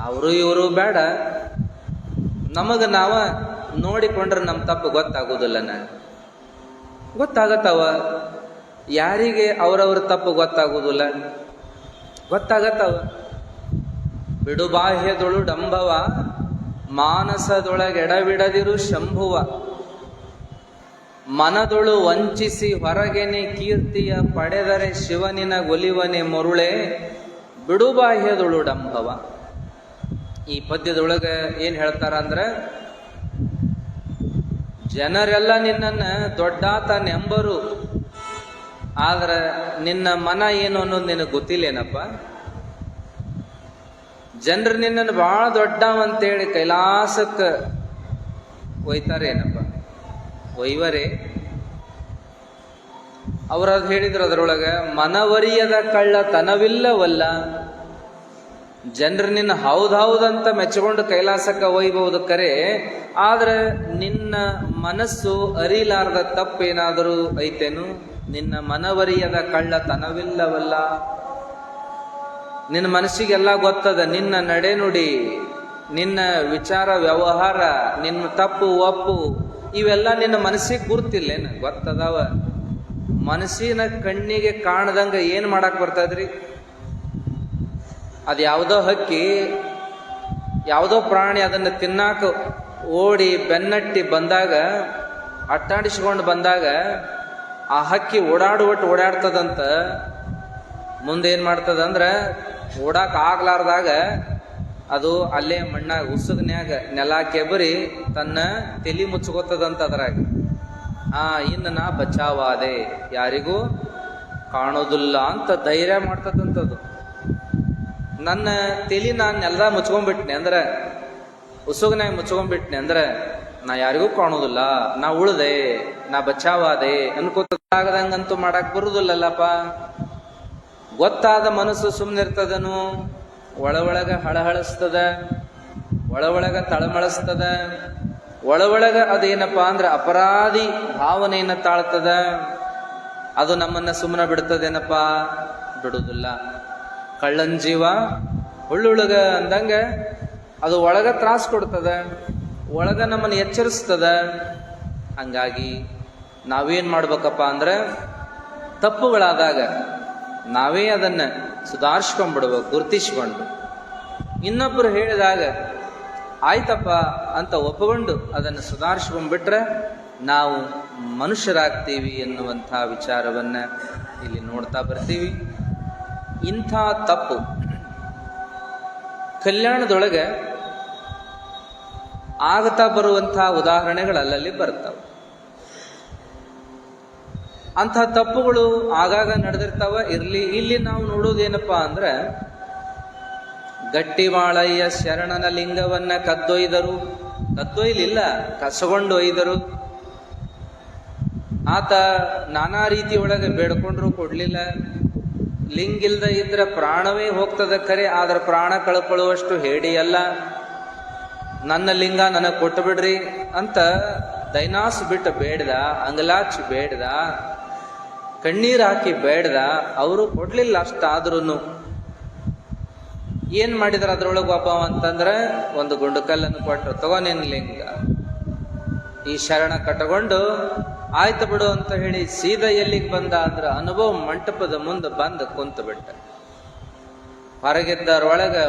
ಅವರು ಇವರು ಬೇಡ, ನಮಗ ನಾವ ನೋಡಿಕೊಂಡ್ರೆ ನಮ್ಮ ತಪ್ಪು ಗೊತ್ತಾಗುದಿಲ್ಲನ. ಗೊತ್ತಾಗತ್ತವ. ಯಾರಿಗೆ ಅವರವ್ರ ತಪ್ಪು ಗೊತ್ತಾಗುದಿಲ್ಲ? ಗೊತ್ತಾಗತ್ತವ. ಬಿಡುಬಾಹ್ಯದೊಳು ಡಂಬವ, ಮಾನಸದೊಳಗೆಡಬಿಡದಿರು ಶಂಭುವ, ಮನದೊಳು ವಂಚಿಸಿ ಹೊರಗೆನೆ ಕೀರ್ತಿಯ ಪಡೆದರೆ ಶಿವನಿನ ಗೊಲಿವನೆ ಮರುಳೆ, ಬಿಡುಬಾಹ್ಯದೊಳು ಡಂಬವ. ಈ ಪದ್ಯದೊಳಗ ಏನ್ ಹೇಳ್ತಾರ ಅಂದ್ರೆ, ಜನರೆಲ್ಲ ನಿನ್ನನ್ನ ದೊಡ್ಡಾತನೆಂಬರು, ಆದ್ರೆ ನಿನ್ನ ಮನ ಏನು ಅನ್ನೋದು ನಿನಗೆ ಗೊತ್ತಿಲ್ಲೇನಪ್ಪ. ಜನರು ನಿನ್ನನ್ನು ಬಹಳ ದೊಡ್ಡವಂತೇಳಿ ಕೈಲಾಸಕ್ಕೆ ಒಯ್ತಾರೇನಪ್ಪ? ಒಯ್ವರೇ? ಅವ್ರದ್ ಹೇಳಿದ್ರು ಅದರೊಳಗ, ಮನವರಿಯದ ಕಳ್ಳತನವಿಲ್ಲವಲ್ಲ. ಜನರು ನಿನ್ನ ಹೌದೌದಂತ ಮೆಚ್ಚಿಕೊಂಡು ಕೈಲಾಸಕ್ಕೆ ಒಯ್ಬಹುದು ಕರೆ, ಆದ್ರೆ ನಿನ್ನ ಮನಸ್ಸು ಅರಿಲಾರದ ತಪ್ಪೇನಾದರೂ ಐತೇನು? ನಿನ್ನ ಮನವರಿಯದ ಕಳ್ಳತನವಿಲ್ಲವಲ್ಲ. ನಿನ್ನ ಮನಸ್ಸಿಗೆಲ್ಲ ಗೊತ್ತದ, ನಿನ್ನ ನಡೆನುಡಿ, ನಿನ್ನ ವಿಚಾರ ವ್ಯವಹಾರ, ನಿನ್ನ ತಪ್ಪು ಒಪ್ಪು ಇವೆಲ್ಲ ನಿನ್ನ ಮನಸ್ಸಿಗೆ ಗುರ್ತಿಲ್ಲೇನು? ಗೊತ್ತದಾವ. ಮನಸ್ಸಿನ ಕಣ್ಣಿಗೆ ಕಾಣದಂಗ ಏನ್ ಮಾಡಕ್ ಬರ್ತದ್ರಿ? ಅದ್ಯಾವುದೋ ಹಕ್ಕಿ ಯಾವುದೋ ಪ್ರಾಣಿ ಅದನ್ನು ತಿನ್ನಾಕ ಓಡಿ ಬೆನ್ನಟ್ಟಿ ಬಂದಾಗ, ಅಟ್ಟಾಡಿಸ್ಕೊಂಡು ಬಂದಾಗ ಆ ಹಕ್ಕಿ ಓಡಾಡ್ತದಂತ. ಮುಂದೇನ್ ಮಾಡ್ತದಂದ್ರ ಓಡಾಕ ಆಗ್ಲಾರ್ದಾಗ ಅದು ಅಲ್ಲೇ ಮಣ್ಣಾಗ ಉಸುಗ್ನ್ಯಾಗ ನೆಲ ಕೆಬರಿ ತನ್ನ ತಲಿ ಮುಚ್ಕೋತದಂತ. ಅದ್ರಾಗ ಇನ್ನು ನಾ ಬಚಾವಾದೆ, ಯಾರಿಗೂ ಕಾಣೋದಿಲ್ಲ ಅಂತ ಧೈರ್ಯ ಮಾಡ್ತದಂಥದ್ದು. ನನ್ನ ತಲಿ ನಾನು ನೆಲದಾಗ ಮುಚ್ಕೊಂಡ್ಬಿಟ್ನೆ ಅಂದ್ರೆ, ಉಸುಗ್ನಾಗ ಮುಚ್ಕೊಂಡ್ಬಿಟ್ನೆ ಅಂದ್ರೆ ನಾ ಯಾರಿಗೂ ಕಾಣೋದಿಲ್ಲ, ನಾ ಉಳ್ದೆ, ನಾ ಬಚಾವಾದೆ ಅನ್ಕೋತಾಗದಂಗಂತೂ ಮಾಡಕ್ ಬರುದಿಲ್ಲಲ್ಲಪ್ಪ. ಗೊತ್ತಾದ ಮನಸ್ಸು ಸುಮ್ಮನಿರ್ತದನು, ಒಳಗ ಹಳಹಳಿಸ್ತದ, ಒಳಗ ತಳಮಳಿಸ್ತದ, ಒಳಗ ಅದೇನಪ್ಪ ಅಂದ್ರೆ ಅಪರಾಧಿ ಭಾವನೆಯನ್ನ ತಾಳ್ತದ. ಅದು ನಮ್ಮನ್ನ ಸುಮ್ಮನೆ ಬಿಡ್ತದೇನಪ್ಪ? ಬಿಡುದಿಲ್ಲ. ಕಳ್ಳನ್ ಜೀವ ಉಳ್ಳುಳಗ ಅಂದಂಗ ಅದು ಒಳಗ ತ್ರಾಸ ಕೊಡ್ತದ, ಒಳಗ ನಮ್ಮನ್ನು ಎಚ್ಚರಿಸ್ತದ. ಹಂಗಾಗಿ ನಾವೇನ್ ಮಾಡ್ಬೇಕಪ್ಪ ಅಂದ್ರೆ ತಪ್ಪುಗಳಾದಾಗ ನಾವೇ ಅದನ್ನ ಸುಧಾರಿಸ್ಕೊಂಡ್ಬಿಡ್ಬೇಕು, ಗುರ್ತಿಸ್ಕೊಂಡು. ಇನ್ನೊಬ್ಬರು ಹೇಳಿದಾಗ ಆಯ್ತಪ್ಪ ಅಂತ ಒಪ್ಪಿಕೊಂಡು ಅದನ್ನು ಸುಧಾರಿಸ್ಕೊಂಡ್ಬಿಟ್ರೆ ನಾವು ಮನುಷ್ಯರಾಗ್ತೀವಿ ಎನ್ನುವಂಥ ವಿಚಾರವನ್ನ ಇಲ್ಲಿ ನೋಡ್ತಾ ಬರ್ತೀವಿ. ಇಂಥ ತಪ್ಪು ಕಲ್ಯಾಣದೊಳಗೆ ಆಗ್ತಾ ಬರುವಂಥ ಉದಾಹರಣೆಗಳು ಅಲ್ಲಲ್ಲಿ ಬರ್ತಾವೆ. ಅಂಥ ತಪ್ಪುಗಳು ಆಗಾಗ ನಡೆದಿರ್ತಾವ. ಇಲ್ಲಿ ನಾವು ನೋಡೋದೇನಪ್ಪಾ ಅಂದ್ರೆ, ಗಟ್ಟಿವಾಳಯ್ಯ ಶರಣನ ಲಿಂಗವನ್ನ ಕದ್ದೊಯ್ಲಿಲ್ಲ, ಕಸಗೊಂಡು ಒಯ್ದರು. ಆತ ನಾನಾ ರೀತಿಯೊಳಗೆ ಬೇಡ್ಕೊಂಡ್ರು ಕೊಡ್ಲಿಲ್ಲ. ಲಿಂಗಿಲ್ದ ಇದ್ರ ಪ್ರಾಣವೇ ಹೋಗ್ತದ ಖರೆ, ಆದ್ರ ಪ್ರಾಣ ಕಳ್ಕೊಳ್ಳುವಷ್ಟು ಹೇಡಿಯಲ್ಲ. ನನ್ನ ಲಿಂಗ ನನಗೆ ಕೊಟ್ಟು ಬಿಡ್ರಿ ಅಂತ ದೈನಾಸ್ ಬಿಟ್ಟು ಬೇಡ್ದ, ಅಂಗಲಾಚಿ ಬೇಡ್ದ, ಕಣ್ಣೀರ್ ಹಾಕಿ ಬೇಡ್ದ. ಅವರು ಕೊಡ್ಲಿಲ್ಲ. ಅಷ್ಟಾದ್ರೂ ಏನ್ ಮಾಡಿದ್ರ ಅದ್ರೊಳಗೆ ಒಬ್ಬ ಅಂತಂದ್ರೆ, ಒಂದು ಗುಂಡುಕಲ್ಲನ್ನು ಕೊಟ್ಟರು, ತಗೋ ನಿನ್ ಲಿಂಗ. ಈ ಶರಣ ಕಟ್ಟಕೊಂಡು ಆಯ್ತು ಬಿಡು ಅಂತ ಹೇಳಿ ಸೀದಾ ಎಲ್ಲಿಗೆ ಬಂದ ಅಂದ್ರೆ ಅನುಭವ ಮಂಟಪದ ಮುಂದೆ ಬಂದು ಕುಂತು ಬಿಟ್ಟ. ಹೊರಗಿದ್ದಾರ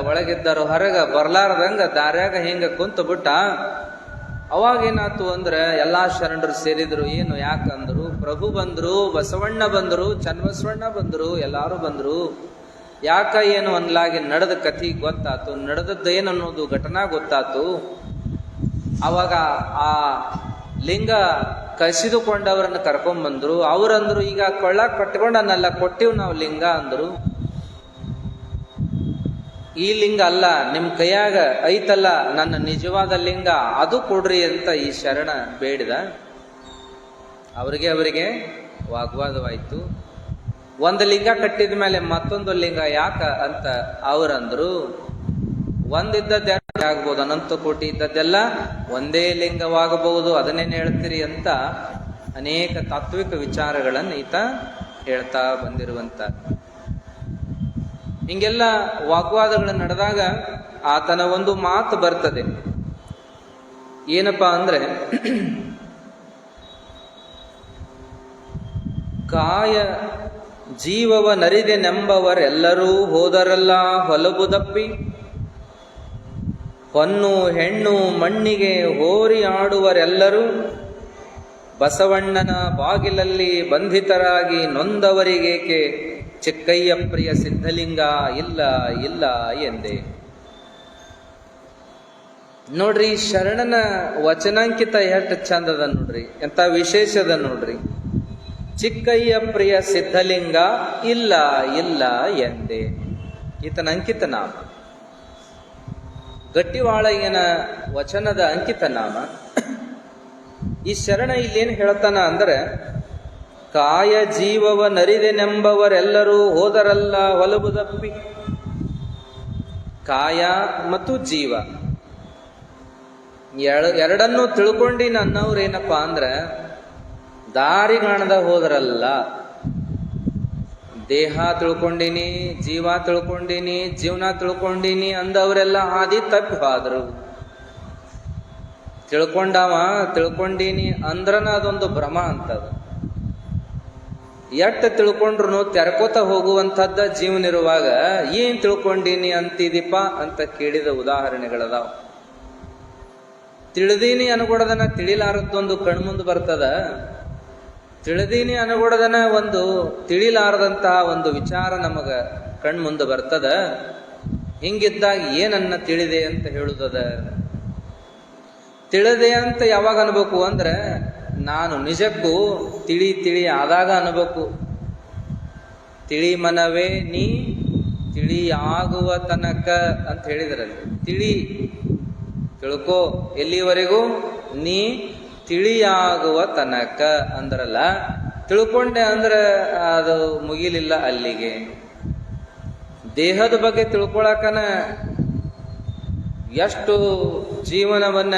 ಒಳಗಿದ್ದಾರ ಹೊರಗ ಬರ್ಲಾರ್ದಂಗ ದಾರ್ಯಾಗ ಹಿಂಗ ಕುಂತು ಬಿಟ್ಟ. ಅವಾಗೇನಾತು ಅಂದ್ರೆ ಎಲ್ಲಾ ಶರಣರು ಸೇರಿದ್ರು. ಏನು ಯಾಕಂದ್ರು, ಪ್ರಭು ಬಂದ್ರು, ಬಸವಣ್ಣ ಬಂದ್ರು, ಚನ್ನಬಸವಣ್ಣ ಬಂದ್ರು, ಎಲ್ಲಾರು ಬಂದ್ರು. ಯಾಕ ಏನು ಅನ್ಲಾಗಿ ನಡೆದ ಕಥೆ ಗೊತ್ತಾತು, ನಡೆದದ್ದು ಏನನ್ನೋದು ಘಟನಾ ಗೊತ್ತಾತು. ಅವಾಗ ಆ ಲಿಂಗ ಕಸಿದುಕೊಂಡವರನ್ನು ಕರ್ಕೊಂಡ್ಬಂದ್ರು. ಅವರಂದ್ರು, ಈಗ ಕೊಳ್ಳ ಕಟ್ಕೊಂಡನ್ನೆಲ್ಲ ಕೊಟ್ಟಿವ್ ನಾವು ಲಿಂಗ ಅಂದ್ರು. ಈ ಲಿಂಗ ಅಲ್ಲ, ನಿಮ್ ಕೈಯಾಗ ಐತಲ್ಲ ನನ್ನ ನಿಜವಾದ ಲಿಂಗ, ಅದು ಕೊಡ್ರಿ ಅಂತ ಈ ಶರಣ ಬೇಡಿದ. ಅವರಿಗೆ ವಾಗ್ವಾದವಾಯ್ತು. ಒಂದು ಲಿಂಗ ಕಟ್ಟಿದ ಮೇಲೆ ಮತ್ತೊಂದು ಲಿಂಗ ಯಾಕ ಅಂತ ಅವರಂದ್ರು. ಒಂದಿದ್ದದ್ದು ಆಗ್ಬೋದು, ಅನಂತ ಕೋಟಿ ಇದ್ದದ್ದೆಲ್ಲ ಒಂದೇ ಲಿಂಗವಾಗಬಹುದು, ಅದನ್ನೇನು ಹೇಳ್ತೀರಿ ಅಂತ ಅನೇಕ ತಾತ್ವಿಕ ವಿಚಾರಗಳನ್ನು ಈತ ಹೇಳ್ತಾ ಬಂದಿರುವಂತ. ಹಿಂಗೆಲ್ಲ ವಾಗ್ವಾದಗಳು ನಡೆದಾಗ ಆತನ ಒಂದು ಮಾತು ಬರ್ತದೆ. ಏನಪ್ಪಾ ಅಂದ್ರೆ, ಕಾಯ ಜೀವವ ನರಿದೆನೆಂಬವರೆಲ್ಲರೂ ಹೋದರಲ್ಲ ಹೊಲಬುದಪ್ಪಿ, ಹೊನ್ನು ಹೆಣ್ಣು ಮಣ್ಣಿಗೆ ಹೋರಿ ಆಡುವರೆಲ್ಲರೂ ಬಸವಣ್ಣನ ಬಾಗಿಲಲ್ಲಿ ಬಂಧಿತರಾಗಿ ನೊಂದವರಿಗೇಕೆ ಚಿಕ್ಕಯ್ಯ ಪ್ರಿಯ ಸಿದ್ಧಲಿಂಗ ಇಲ್ಲ ಇಲ್ಲ ಎಂದೆ. ನೋಡ್ರಿ, ಶರಣನ ವಚನಾಂಕಿತ ಎಷ್ಟು ಚಂದದ ನೋಡ್ರಿ, ಎಂತ ವಿಶೇಷದ ನೋಡ್ರಿ. ಚಿಕ್ಕಯ್ಯ ಪ್ರಿಯ ಸಿದ್ಧಲಿಂಗ ಇಲ್ಲ ಇಲ್ಲ ಎಂದೆ. ಈತನ ಅಂಕಿತ ನಾಮ, ಗಟ್ಟಿವಾಳಯ್ಯನ ವಚನದ ಅಂಕಿತ ನಾಮ. ಈ ಶರಣ ಇಲ್ಲೇನು ಹೇಳ್ತಾನ ಅಂದ್ರೆ, ಕಾಯ ಜೀವವ ನರಿದೆನೆಂಬವರೆಲ್ಲರೂ ಹೋದರಲ್ಲ ಹೊಲಬುದಪ್ಪಿ. ಕಾಯ ಮತ್ತು ಜೀವ ಎರಡನ್ನೂ ತಿಳ್ಕೊಂಡಿನ ಅನ್ನೋರು ಏನಪ್ಪಾ ಅಂದ್ರೆ, ದಾರಿ ಕಾಣದ ಹೋದ್ರಲ್ಲ. ದೇಹ ತಿಳ್ಕೊಂಡಿನಿ, ಜೀವ ತಿಳ್ಕೊಂಡಿನಿ, ಜೀವನ ತಿಳ್ಕೊಂಡಿನಿ ಅಂದವರೆಲ್ಲ ಹಾದಿ ತಪ್ಪಿ ಹೋದ್ರು. ತಿಳ್ಕೊಂಡೀನಿ ಅಂದ್ರನ ಅದೊಂದು ಭ್ರಮ ಅಂತದ. ಎಟ್ಟು ತಿಳ್ಕೊಂಡ್ರು ತೆರ್ಕೋತ ಹೋಗುವಂಥದ್ದ ಜೀವನ ಇರುವಾಗ ಏನ್ ತಿಳ್ಕೊಂಡೀನಿ ಅಂತಿದೀಪ ಅಂತ ಕೇಳಿದ ಉದಾಹರಣೆಗಳದಾವ. ತಿಳಿದೀನಿ ಅನ್ಕೊಡದನ ತಿಳಿಲಾರದ್ದೊಂದು ಕಣ್ಮುಂದ್ ಬರ್ತದ. ತಿಳಿದೀನಿ ಅನ್ಕೊಡದನ ಒಂದು ತಿಳಿಲಾರದಂತಹ ಒಂದು ವಿಚಾರ ನಮಗ ಕಣ್ಮುಂದ್ ಬರ್ತದ. ಹಿಂಗಿದ್ದಾಗ ಏನನ್ನ ತಿಳಿದೆ ಅಂತ ಹೇಳುದದ. ತಿಳಿದೆ ಅಂತ ಯಾವಾಗ ಅನ್ಬೇಕು ಅಂದ್ರೆ ನಾನು ನಿಜಕ್ಕೂ ತಿಳಿ ಆದಾಗ ಅನ್ಬೇಕು. ತಿಳಿ ಮನವೇ ನೀ ತಿಳಿಯಾಗುವ ತನಕ ಅಂತ ಹೇಳಿದ್ರಲ್ಲಿ. ತಿಳ್ಕೋ ಎಲ್ಲಿವರೆಗೂ? ನೀ ತಿಳಿಯಾಗುವ ತನಕ ಅಂದ್ರಲ್ಲ. ತಿಳ್ಕೊಂಡೆ ಅಂದ್ರೆ ಅದು ಮುಗಿಲಿಲ್ಲ ಅಲ್ಲಿಗೆ. ದೇಹದ ಬಗ್ಗೆ ತಿಳ್ಕೊಳಕನ ಎಷ್ಟು ಜೀವನವನ್ನ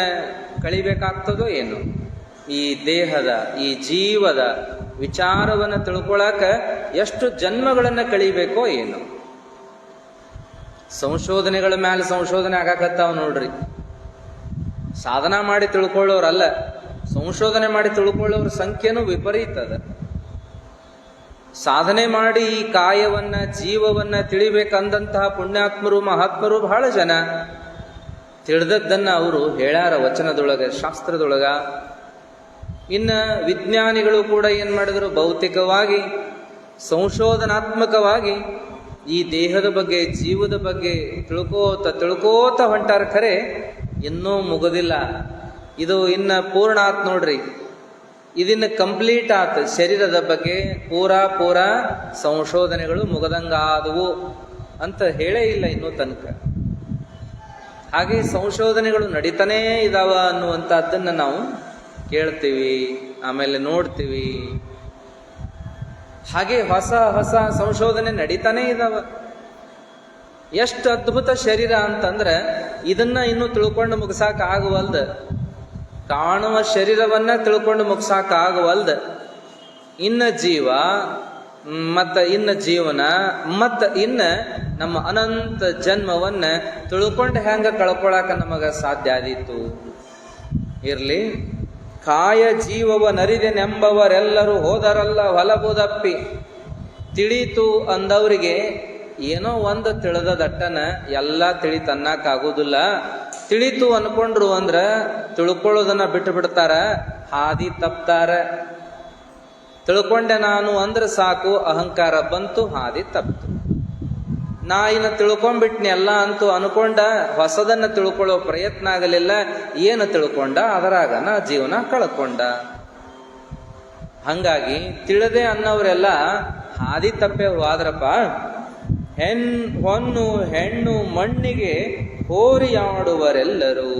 ಕಳಿಬೇಕಾಗ್ತದೋ ಏನು. ಈ ದೇಹದ ಈ ಜೀವದ ವಿಚಾರವನ್ನು ತಿಳ್ಕೊಳಕ ಎಷ್ಟು ಜನ್ಮಗಳನ್ನ ಕಳಿಬೇಕೋ ಏನು. ಸಂಶೋಧನೆಗಳ ಮೇಲೆ ಸಂಶೋಧನೆ ಆಗಾಕತ್ತಾವ ನೋಡ್ರಿ. ಸಾಧನ ಮಾಡಿ ತಿಳ್ಕೊಳ್ಳೋರಲ್ಲ, ಸಂಶೋಧನೆ ಮಾಡಿ ತಿಳ್ಕೊಳ್ಳೋರ ಸಂಖ್ಯೆನೂ ವಿಪರೀತದ. ಸಾಧನೆ ಮಾಡಿ ಈ ಕಾಯವನ್ನ ಜೀವವನ್ನ ತಿಳಿಬೇಕಂದಂತಹ ಪುಣ್ಯಾತ್ಮರು ಮಹಾತ್ಮರು ಬಹಳ ಜನ ತಿಳಿದದ್ದನ್ನ ಅವರು ಹೇಳ್ಯಾರ ವಚನದೊಳಗ, ಶಾಸ್ತ್ರದೊಳಗ. ಇನ್ನ ವಿಜ್ಞಾನಿಗಳು ಕೂಡ ಏನ್ ಮಾಡಿದ್ರು, ಭೌತಿಕವಾಗಿ ಸಂಶೋಧನಾತ್ಮಕವಾಗಿ ಈ ದೇಹದ ಬಗ್ಗೆ ಜೀವದ ಬಗ್ಗೆ ತಿಳ್ಕೋತ ಹೊಂಟಾರ. ಖರೆ ಇನ್ನೂ ಮುಗುದಿಲ್ಲ. ಇದು ಇನ್ನ ಪೂರ್ಣ ಆತ್ ನೋಡ್ರಿ. ಇದನ್ನ ಕಂಪ್ಲೀಟ್ ಆತ್. ಶರೀರದ ಬಗ್ಗೆ ಪೂರಾ ಸಂಶೋಧನೆಗಳು ಮುಗದಂಗಾದವು ಅಂತ ಹೇಳೇ ಇಲ್ಲ ಇನ್ನೂ ತನಕ. ಹಾಗೆ ಸಂಶೋಧನೆಗಳು ನಡೀತಾನೇ ಇದಾವ ಅನ್ನುವಂಥದ್ದನ್ನ ನಾವು ಕೇಳ್ತೀವಿ, ಆಮೇಲೆ ನೋಡ್ತೀವಿ. ಹಾಗೆ ಹೊಸ ಸಂಶೋಧನೆ ನಡೀತಾನೇ ಇದಾವ. ಎಷ್ಟು ಅದ್ಭುತ ಶರೀರ ಅಂತಂದ್ರೆ ಇದನ್ನ ಇನ್ನು ತಿಳ್ಕೊಂಡು ಮುಗಿಸಾಕ ಆಗುವಲ್ದ. ಕಾಣುವ ಶರೀರವನ್ನ ತಿಳ್ಕೊಂಡು ಮುಗಿಸಾಕ ಆಗುವಲ್ದ. ಇನ್ನ ಜೀವ ಇನ್ನ ಜೀವನ ಇನ್ನ ನಮ್ಮ ಅನಂತ ಜನ್ಮವನ್ನ ತಿಳ್ಕೊಂಡು ಹೆಂಗ ಕಳ್ಕೊಳಕ ನಮಗ ಸಾಧ್ಯ ಆದೀತು. ಇರ್ಲಿ. ಕಾಯ ಜೀವವ ನರಿದೆನೆಂಬವರೆಲ್ಲರೂ ಹೋದರಲ್ಲ ಹೊಲಬುದಪ್ಪಿ. ತಿಳಿತು ಅಂದವರಿಗೆ ಏನೋ ಒಂದು ತಿಳಿದ ದಟ್ಟನ ಎಲ್ಲ ತಿಳಿತನ್ನಕ್ಕಾಗುದಿಲ್ಲ. ತಿಳಿತು ಅನ್ಕೊಂಡ್ರು ಅಂದ್ರ ತಿಳ್ಕೊಳ್ಳೋದನ್ನ ಬಿಟ್ಟು ಬಿಡ್ತಾರ, ಹಾದಿ ತಪ್ತಾರ. ತಿಳ್ಕೊಂಡೆ ನಾನು ಅಂದ್ರೆ ಸಾಕು, ಅಹಂಕಾರ ಬಂತು, ಹಾದಿ ತಪ್ತು. ನಾ ಇನ್ನು ತಿಳ್ಕೊಂಡ್ಬಿಟ್ನಿ ಎಲ್ಲ ಅಂತೂ ಅನ್ಕೊಂಡ ಹೊಸದನ್ನ ತಿಳ್ಕೊಳ್ಳೋ ಪ್ರಯತ್ನ ಆಗಲಿಲ್ಲ. ಏನು ತಿಳ್ಕೊಂಡ ಅದರಾಗ ನಾ ಜೀವನ ಕಳ್ಕೊಂಡ. ಹಂಗಾಗಿ ತಿಳಿದೆ ಅನ್ನೋರೆಲ್ಲ ಹಾದಿ ತಪ್ಪೆ ಹೋದ್ರಪ್ಪ. ಹೊನ್ನು ಹೆಣ್ಣು ಮಣ್ಣಿಗೆ ಹೋರಿಯಾಡುವರೆಲ್ಲರೂ.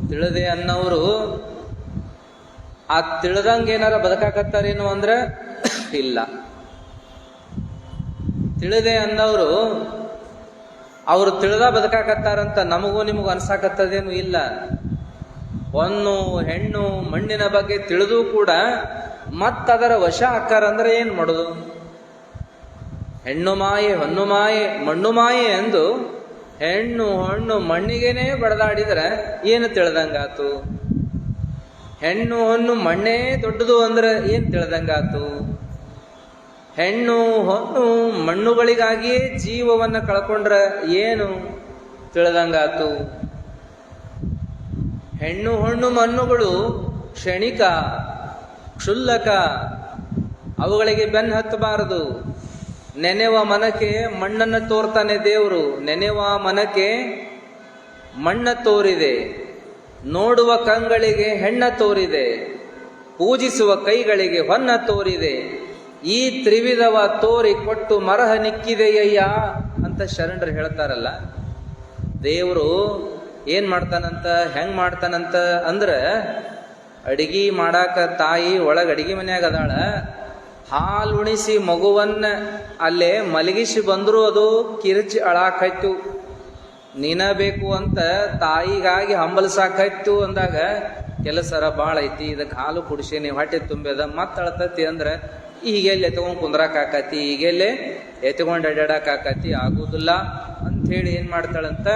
ತಿಳಿದೆ ಅನ್ನೋರು ಆ ತಿಳಿದಂಗೇನಾರ ಬದುಕಾಕತ್ತಾರೇನು ಅಂದ್ರೆ ಇಲ್ಲ. ತಿಳಿದೆ ಅನ್ನೋರು ಅವರು ತಿಳಿದ ಬದುಕಾಕತ್ತಾರಂತ ನಮಗೂ ನಿಮಗೂ ಅನ್ಸಾಕತ್ತದೇನು ಇಲ್ಲ. ಹೊನ್ನು ಹೆಣ್ಣು ಮಣ್ಣಿನ ಬಗ್ಗೆ ತಿಳಿದು ಕೂಡ ಮತ್ತದರ ವಶ ಆಕಾರ ಅಂದ್ರೆ ಏನ್ ಮಾಡೋದು? ಹೆಣ್ಣು ಮಾಯೆ ಹೊನ್ನು ಮಾಯೆ ಮಣ್ಣು ಮಾಯೆ ಎಂದು ಹೆಣ್ಣು ಹಣ್ಣು ಮಣ್ಣಿಗೇನೆ ಬಡದಾಡಿದ್ರೆ ಏನು ತಿಳಿದಂಗಾತು? ಹೆಣ್ಣು ಹೊನ್ನು ಮಣ್ಣೇ ದೊಡ್ಡದು ಅಂದ್ರೆ ಏನ್ ತಿಳಿದಂಗಾತು? ಹೆಣ್ಣು ಹೊನ್ನು ಮಣ್ಣುಗಳಿಗಾಗಿಯೇ ಜೀವವನ್ನ ಕಳ್ಕೊಂಡ್ರೆ ಏನು ತಿಳಿದಂಗಾತು? ಹೆಣ್ಣು ಹಣ್ಣು ಮಣ್ಣುಗಳು ಕ್ಷಣಿಕ, ಕ್ಷುಲ್ಲಕ, ಅವುಗಳಿಗೆ ಬೆನ್ನು ಹತ್ತಬಾರದು. ನೆನೆವ ಮನಕ್ಕೆ ಮಣ್ಣನ್ನು ತೋರ್ತಾನೆ ದೇವರು. ನೆನೆವ ಮನಕ್ಕೆ ಮಣ್ಣ ತೋರಿದೆ, ನೋಡುವ ಕಂಗಳಿಗೆ ಹೆಣ್ಣ ತೋರಿದೆ, ಪೂಜಿಸುವ ಕೈಗಳಿಗೆ ಹೊನ್ನ ತೋರಿದೆ. ಈ ತ್ರಿವಿಧವ ತೋರಿ ಕೊಟ್ಟು ಮರಹ ನಿಕ್ಕಿದೆಯಯ್ಯ ಅಂತ ಶರಣರು ಹೇಳ್ತಾರಲ್ಲ. ದೇವರು ಏನ್ ಮಾಡ್ತಾನಂತ, ಹೆಂಗ್ ಮಾಡ್ತಾನಂತ ಅಂದ್ರ, ಅಡಿಗೆ ಮಾಡಾಕ ತಾಯಿ ಒಳಗ ಅಡಿಗೆ ಮನ್ಯಾಗ ಅದಾಳ. ಹಾಲು ಉಣಿಸಿ ಮಗುವನ್ನ ಅಲ್ಲೇ ಮಲಗಿಸಿ ಬಂದ್ರು ಅದು ಕಿರ್ಚಿ ಅಳಾಕಾಯ್ತು. ನೀನ ಬೇಕು ಅಂತ ತಾಯಿಗಾಗಿ ಹಂಬಲ್ಸಾಕಾಯ್ತು ಅಂದಾಗ ಕೆಲಸರ ಭಾಳ ಐತಿ, ಇದಕ್ಕೆ ಹಾಲು ಕುಡಿಸಿ ನೀವು ಹೊಟ್ಟೆ ತುಂಬ್ಯದ ಮತ್ತೆ ಅಳ್ತತಿ ಅಂದ್ರೆ ಈಗೆಲ್ಲಿ ಎತ್ಕೊಂಡ್ ಕುಂದ್ರಾಕಾಕತಿ, ಈಗೆಲ್ಲೇ ಎತ್ಕೊಂಡು ಅಡ್ಯಾಡಕಾಕತಿ, ಆಗುದಿಲ್ಲ ಅಂಥೇಳಿ ಏನ್ ಮಾಡ್ತಾಳಂತ,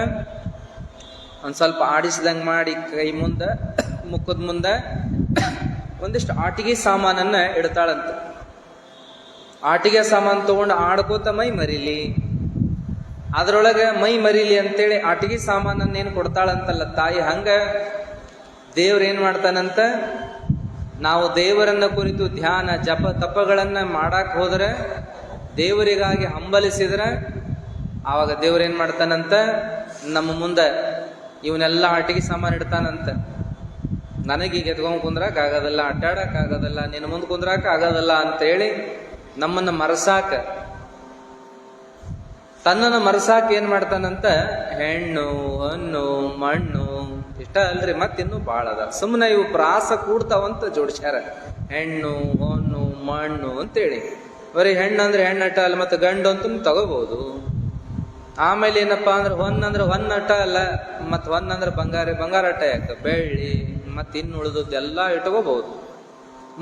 ಒಂದ್ ಸ್ವಲ್ಪ ಆಡಿಸ್ದಂಗೆ ಮಾಡಿ ಕೈ ಮುಂದೆ ಮುಖದ ಮುಂದೆ ಒಂದಿಷ್ಟು ಆಟಿಗೆ ಸಾಮಾನನ್ನ ಇಡ್ತಾಳಂತ. ಆಟಿಗೆ ಸಾಮಾನು ತಗೊಂಡು ಆಡ್ಕೋತ ಮೈ ಮರಿಲಿ, ಅದ್ರೊಳಗೆ ಮೈ ಮರಿಲಿ ಅಂತೇಳಿ ಆಟಿಗೆ ಸಾಮಾನನ್ನೇನು ಕೊಡ್ತಾಳಂತಲ್ಲ ತಾಯಿ. ಹಂಗ ದೇವ್ರೇನ್ ಮಾಡ್ತಾನಂತ, ನಾವು ದೇವರನ್ನ ಕುರಿತು ಧ್ಯಾನ ಜಪ ತಪಗಳನ್ನ ಮಾಡಕ್ ಹೋದ್ರೆ, ದೇವರಿಗಾಗಿ ಹಂಬಲಿಸಿದ್ರೆ, ಆವಾಗ ದೇವ್ರೇನ್ ಮಾಡ್ತಾನಂತ, ನಮ್ಮ ಮುಂದೆ ಇವನ್ನೆಲ್ಲ ಆಟಿಗೆ ಸಾಮಾನು ಇಡ್ತಾನಂತ. ನನಗೀಗ ಎತ್ಕೊಂಡ್ ಕುಂದ್ರಾಕ್ ಆಗೋದಲ್ಲ, ಅಡ್ಡಾಡಕ್ ಆಗೋದಲ್ಲ, ನಿನ್ನ ಮುಂದೆ ಕುಂದ್ರಾಕ ಆಗೋದಲ್ಲ ಅಂತೇಳಿ ನಮ್ಮನ್ನ ಮರಸಾಕ, ತನ್ನನ್ನು ಮರಸಾಕ ಏನ್ ಮಾಡ್ತಾನಂತ, ಹೆಣ್ಣು ಹೊನ್ನು ಮಣ್ಣು ಇಷ್ಟ ಅಲ್ರಿ, ಮತ್ತಿನ್ನೂ ಬಾಳ ಅದ. ಸುಮ್ಮನೆ ಇವು ಪ್ರಾಸ ಕೂಡ್ತಾವಂತ ಜೋಡಿಸ್ಯಾರ, ಹೆಣ್ಣು ಹೊನ್ನು ಮಣ್ಣು ಅಂತೇಳಿ. ಬರೀ ಹೆಣ್ಣಂದ್ರೆ ಹೆಣ್ಣಟ ಅಲ್ಲ, ಮತ್ತೆ ಗಂಡು ಅಂತ ತಗೋಬಹುದು. ಆಮೇಲೆ ಏನಪ್ಪಾ ಅಂದ್ರೆ ಹೊನ್ನಂದ್ರೆ ಹೊನ್ನಟ ಅಲ್ಲ, ಮತ್ ಹೊನ್ನಂದ್ರೆ ಬಂಗಾರಟ ಯಾಕ, ಬೆಳ್ಳಿ ಮತ್ ಇನ್ನು ಉಳಿದದ್ದೆಲ್ಲ ಇಟ್ಕೋಬಹುದು.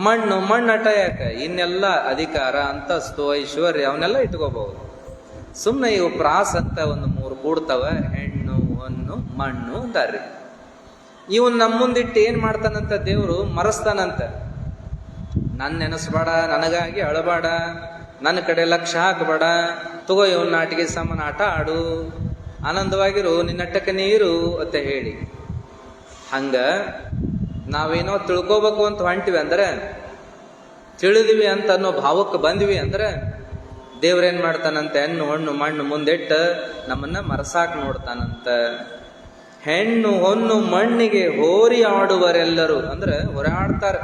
ಮಣ್ಣು ಮಣ್ಣಟ ಯಾಕ, ಇನ್ನೆಲ್ಲ ಅಧಿಕಾರ ಅಂತಸ್ತು ಐಶ್ವರ್ಯ ಅವನ್ನೆಲ್ಲ ಇಟ್ಕೋಬಹುದು. ಸುಮ್ಮನೆ ಇವು ಪ್ರಾಸ್ ಅಂತ ಒಂದು 3 ಕೂಡ್ತಾವ, ಹೆಣ್ಣು ಹೊನ್ನು ಮಣ್ಣು ಅಂತಾರ್ರಿ. ಇವನ್ ನಮ್ಮ ಮುಂದಿಟ್ಟು ಏನ್ ಮಾಡ್ತಾನಂತ, ದೇವ್ರು ಮರಸ್ತಾನಂತ. ನನ್ ನೆನಸ್ಬೇಡ, ನನಗಾಗಿ ಅಳಬೇಡ, ನನ್ನ ಕಡೆ ಲಕ್ಷ್ಯ ಹಾಕಬೇಡ, ತಗೋ ಇವನ್ ಆಟಿಗೆ ಸಾಮಾನು ಆಟ ಆಡು, ಆನಂದವಾಗಿರು, ನಿನ್ನಟ್ಟಕ್ಕೆ ನೀರು ಅಂತ ಹೇಳಿ. ಹಂಗ ನಾವೇನೋ ತಿಳ್ಕೋಬೇಕು ಅಂತ ಹೊಂಟಿವಿ ಅಂದ್ರೆ, ತಿಳಿದಿವಿ ಅಂತ ಅನ್ನೋ ಭಾವಕ್ಕೆ ಬಂದ್ವಿ ಅಂದ್ರೆ, ದೇವ್ರೇನ್ ಮಾಡ್ತಾನಂತ, ಹೆಣ್ಣು ಹೊಣ್ಣು ಮಣ್ಣು ಮುಂದಿಟ್ಟು ನಮ್ಮನ್ನ ಮರಸಾಕ್ ನೋಡ್ತಾನಂತ. ಹೆಣ್ಣು ಹೊನ್ನು ಮಣ್ಣಿಗೆ ಹೋರಿ ಆಡುವರೆಲ್ಲರೂ ಅಂದ್ರೆ ಹೊರಾಡ್ತಾರ,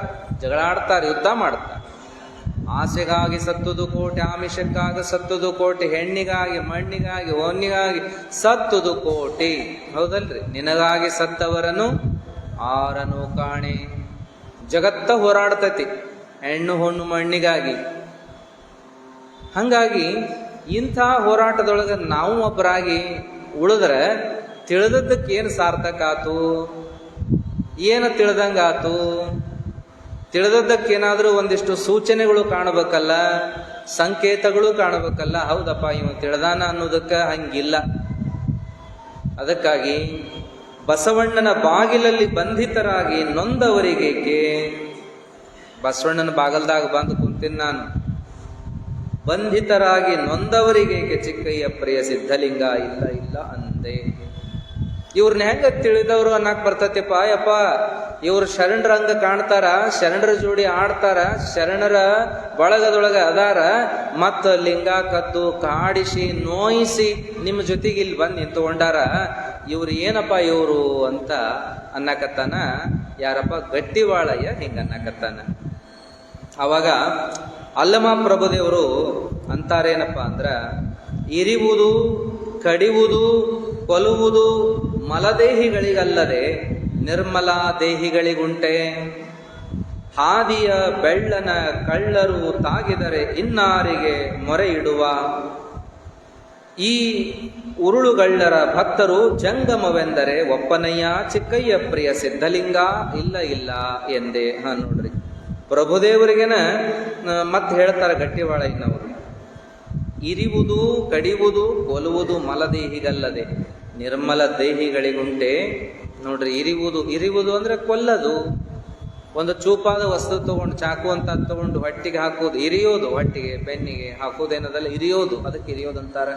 ಜಗಳಾಡ್ತಾರ, ಯುದ್ಧ ಮಾಡ್ತಾರ. ಆಸೆಗಾಗಿ ಸತ್ತುದು ಕೋಟಿ, ಆಮಿಷಕ್ಕಾಗಿ ಸತ್ತುದು ಕೋಟಿ, ಹೆಣ್ಣಿಗಾಗಿ ಮಣ್ಣಿಗಾಗಿ ಹೊನ್ನಿಗಾಗಿ ಸತ್ತುದು ಕೋಟಿ. ಹೌದಲ್ರಿ? ನಿನಗಾಗಿ ಸತ್ತವರನು ಆರನು ಕಾಣೆ. ಜಗತ್ತ ಹೋರಾಡ್ತತಿ ಹೆಣ್ಣು ಹೊಣ್ಣು ಮಣ್ಣಿಗಾಗಿ. ಹಂಗಾಗಿ ಇಂಥ ಹೋರಾಟದೊಳಗೆ ನಾವು ಒಬ್ಬರಾಗಿ ಉಳಿದ್ರೆ ತಿಳಿದದ್ದಕ್ಕೆ ಏನು ಸಾರ್ಥಕ ಆತು, ಏನು ತಿಳಿದಂಗಾತು? ತಿಳಿದದ್ದಕ್ಕೇನಾದ್ರೂ ಒಂದಿಷ್ಟು ಸೂಚನೆಗಳು ಕಾಣಬೇಕಲ್ಲ, ಸಂಕೇತಗಳು ಕಾಣಬೇಕಲ್ಲ. ಹೌದಪ್ಪ ಇವ ತಿಳಿದಾನ ಅನ್ನೋದಕ್ಕೆ ಹಂಗಿಲ್ಲ. ಅದಕ್ಕಾಗಿ ಬಸವಣ್ಣನ ಬಾಗಿಲಲ್ಲಿ ಬಂಧಿತರಾಗಿ ನೊಂದವರಿಗೇಕೆ, ಬಸವಣ್ಣನ ಬಾಗಲ್ದಾಗ ಬಂದು ಕುಂತೀನಿ ನಾನು, ಬಂಧಿತರಾಗಿ ನೊಂದವರಿಗೇಕೆ ಚಿಕ್ಕಯ್ಯ ಪ್ರಿಯ ಸಿದ್ಧಲಿಂಗ ಇಲ್ಲ ಇಲ್ಲ ಅಂದೆ. ಇವ್ರನ್ನ ಹೆಂಗ ತಿಳಿದವರು ಅನ್ನಕ್ ಬರ್ತತಿಪ್ಪ. ಯಪ್ಪ ಇವ್ರು ಶರಣರ ಹಂಗ ಕಾಣ್ತಾರ, ಶರಣರ ಜೋಡಿ ಆಡ್ತಾರ, ಶರಣರ ಬಳಗದೊಳಗ ಅದಾರ, ಮತ್ತ ಲಿಂಗ ಕದ್ದು ಕಾಡಿಸಿ ನೋಯಿಸಿ ನಿಮ್ಮ ಜೊತೆಗೆ ಇಲ್ಲಿ ಬಂದು ನಿಂತ್ಕೊಂಡಾರ. ಇವ್ರು ಏನಪ್ಪ ಇವರು ಅಂತ ಅನ್ನಕತ್ತಾನ. ಯಾರಪ್ಪ? ಗಟ್ಟಿವಾಳಯ್ಯ ಹಿಂಗ ಅನ್ನಕತ್ತಾನ. ಅವಾಗ ಅಲ್ಲಮ ಪ್ರಭುದೇವರು ಅಂತಾರೇನಪ್ಪ ಅಂದ್ರ, ಇರಿವುದು ಕಡಿಯುವುದು ಕೊಲ್ಲುವುದು ಮಲದೇಹಿಗಳಿಗಲ್ಲದೆ ನಿರ್ಮಲ ದೇಹಿಗಳಿಗುಂಟೆ. ಹಾದಿಯ ಬೆಳ್ಳನ ಕಳ್ಳರು ತಾಗಿದರೆ ಇನ್ನಾರಿಗೆ ಮೊರೆ ಇಡುವ. ಈ ಉರುಳುಗಳ್ಳರ ಭಕ್ತರು ಜಂಗಮವೆಂದರೆ ಒಪ್ಪನಯ್ಯ ಚಿಕ್ಕಯ್ಯ ಪ್ರಿಯ ಸಿದ್ಧಲಿಂಗ ಇಲ್ಲ ಇಲ್ಲ ಎಂದೇ. ನೋಡ್ರಿ, ಪ್ರಭುದೇವರಿಗೆನ ಮತ್ತೆ ಹೇಳ್ತಾರೆ ಗಟ್ಟಿವಾಳಯ್ಯನವರು, ಇರಿವುದು ಕಡಿಯುವುದು ಕೊಲ್ಲುವುದು ಮಲದೇಹಿಗಲ್ಲದೆ ನಿರ್ಮಲ ದೇಹಿಗಳಿಗುಂಟೆ. ನೋಡ್ರಿ, ಇರಿವುದು ಅಂದ್ರೆ ಕೊಲ್ಲದು. ಒಂದು ಚೂಪಾದ ವಸ್ತು ತಗೊಂಡು, ಚಾಕು ಅಂತ ತಗೊಂಡು ಹೊಟ್ಟಿಗೆ ಹಾಕೋದು, ಇರಿಯೋದು, ಹೊಟ್ಟಿಗೆ ಬೆನ್ನಿಗೆ ಹಾಕೋದೇನದಲ್ಲ ಇರಿಯೋದು, ಅದಕ್ಕೆ ಇರಿಯೋದು ಅಂತಾರ.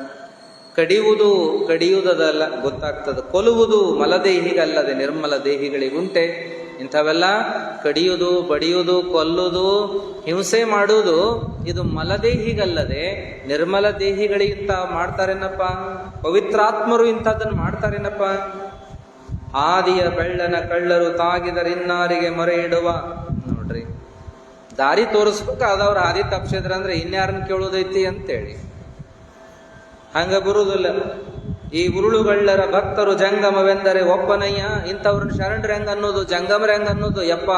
ಕಡಿಯುವುದಲ್ಲ ಗೊತ್ತಾಗ್ತದೆ. ಕೊಲ್ಲುವುದು ಮಲದೇಹಿಗಲ್ಲದೆ ನಿರ್ಮಲ ದೇಹಿಗಳಿಗುಂಟೆ. ಇಂಥವೆಲ್ಲ ಕಡಿಯುವುದು, ಬಡಿಯುವುದು, ಕೊಲ್ಲುವುದು, ಹಿಂಸೆ ಮಾಡುವುದು ಇದು ಮಲದೇಹಿಗಲ್ಲದೆ ನಿರ್ಮಲ ದೇಹಿಗಳಿಗಿಂತ ಮಾಡ್ತಾರೇನಪ್ಪ? ಪವಿತ್ರಾತ್ಮರು ಇಂಥದ್ದನ್ನು ಮಾಡ್ತಾರೇನಪ್ಪ? ಆದಿಯ ಬೆಳ್ಳನ ಕಳ್ಳರು ತಾಗಿದರಿನ್ನಾರಿಗೆ ಮೊರೆ ಇಡುವ. ನೋಡ್ರಿ, ದಾರಿ ತೋರಿಸ್ಬೇಕಾದವ್ರ ಹಾದಿ ತಪ್ಸಿದ್ರ ಅಂದ್ರೆ ಇನ್ಯಾರನ್ನ ಕೇಳೋದೈತಿ ಅಂತೇಳಿ ಹಂಗ ಬರುವುದಿಲ್ಲ. ಈ ಉರುಳುಗಳ್ಳರ ಭಕ್ತರು ಜಂಗಮವೆಂದರೆ ಒಪ್ಪನಯ್ಯ. ಇಂಥವ್ರನ್ನ ಶರಣರ ಹೆಂಗ ಅನ್ನೋದು, ಜಂಗಮರ ಹೆಂಗ ಅನ್ನೋದು? ಯಪ್ಪ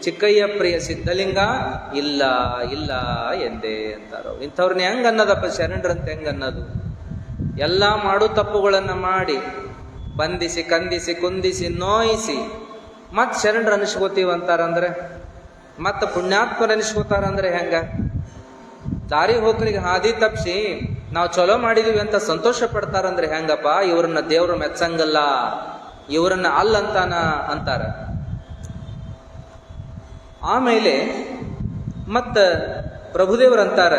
ಚಿಕ್ಕಯ್ಯ ಪ್ರಿಯ ಸಿದ್ಧಲಿಂಗ ಇಲ್ಲ ಇಲ್ಲ ಎಂದೇ ಅಂತಾರ. ಇಂಥವ್ರನ್ನ ಹೆಂಗ ಅನ್ನೋದಪ್ಪ ಶರಣರಂತ ಹೆಂಗ ಅನ್ನೋದು? ಎಲ್ಲ ಮಾಡು ತಪ್ಪುಗಳನ್ನ ಮಾಡಿ ಬಂಧಿಸಿ ಕಂದಿಸಿ ಕುಂದಿಸಿ ನೋಯಿಸಿ ಮತ್ ಶರಣರು ಅನಿಸ್ಕೋತೀವಿ ಅಂತಾರಂದ್ರೆ, ಮತ್ತ ಪುಣ್ಯಾತ್ಮರು ಅನಿಸ್ಕೋತಾರಂದ್ರೆ ಹೆಂಗ? ದಾರಿ ಹೋಗ್ರಿಗೆ ಹಾದಿ ತಪ್ಸಿ ನಾವು ಚಲೋ ಮಾಡಿದೀವಿ ಅಂತ ಸಂತೋಷ ಪಡ್ತಾರಂದ್ರೆ ಹೆಂಗಪ್ಪ? ಇವ್ರನ್ನ ದೇವ್ರು ಮೆಚ್ಚಂಗಲ್ಲ, ಇವ್ರನ್ನ ಅಲ್ಲಂತಾನ ಅಂತಾರ. ಆಮೇಲೆ ಮತ್ತ ಪ್ರಭುದೇವರಂತಾರ,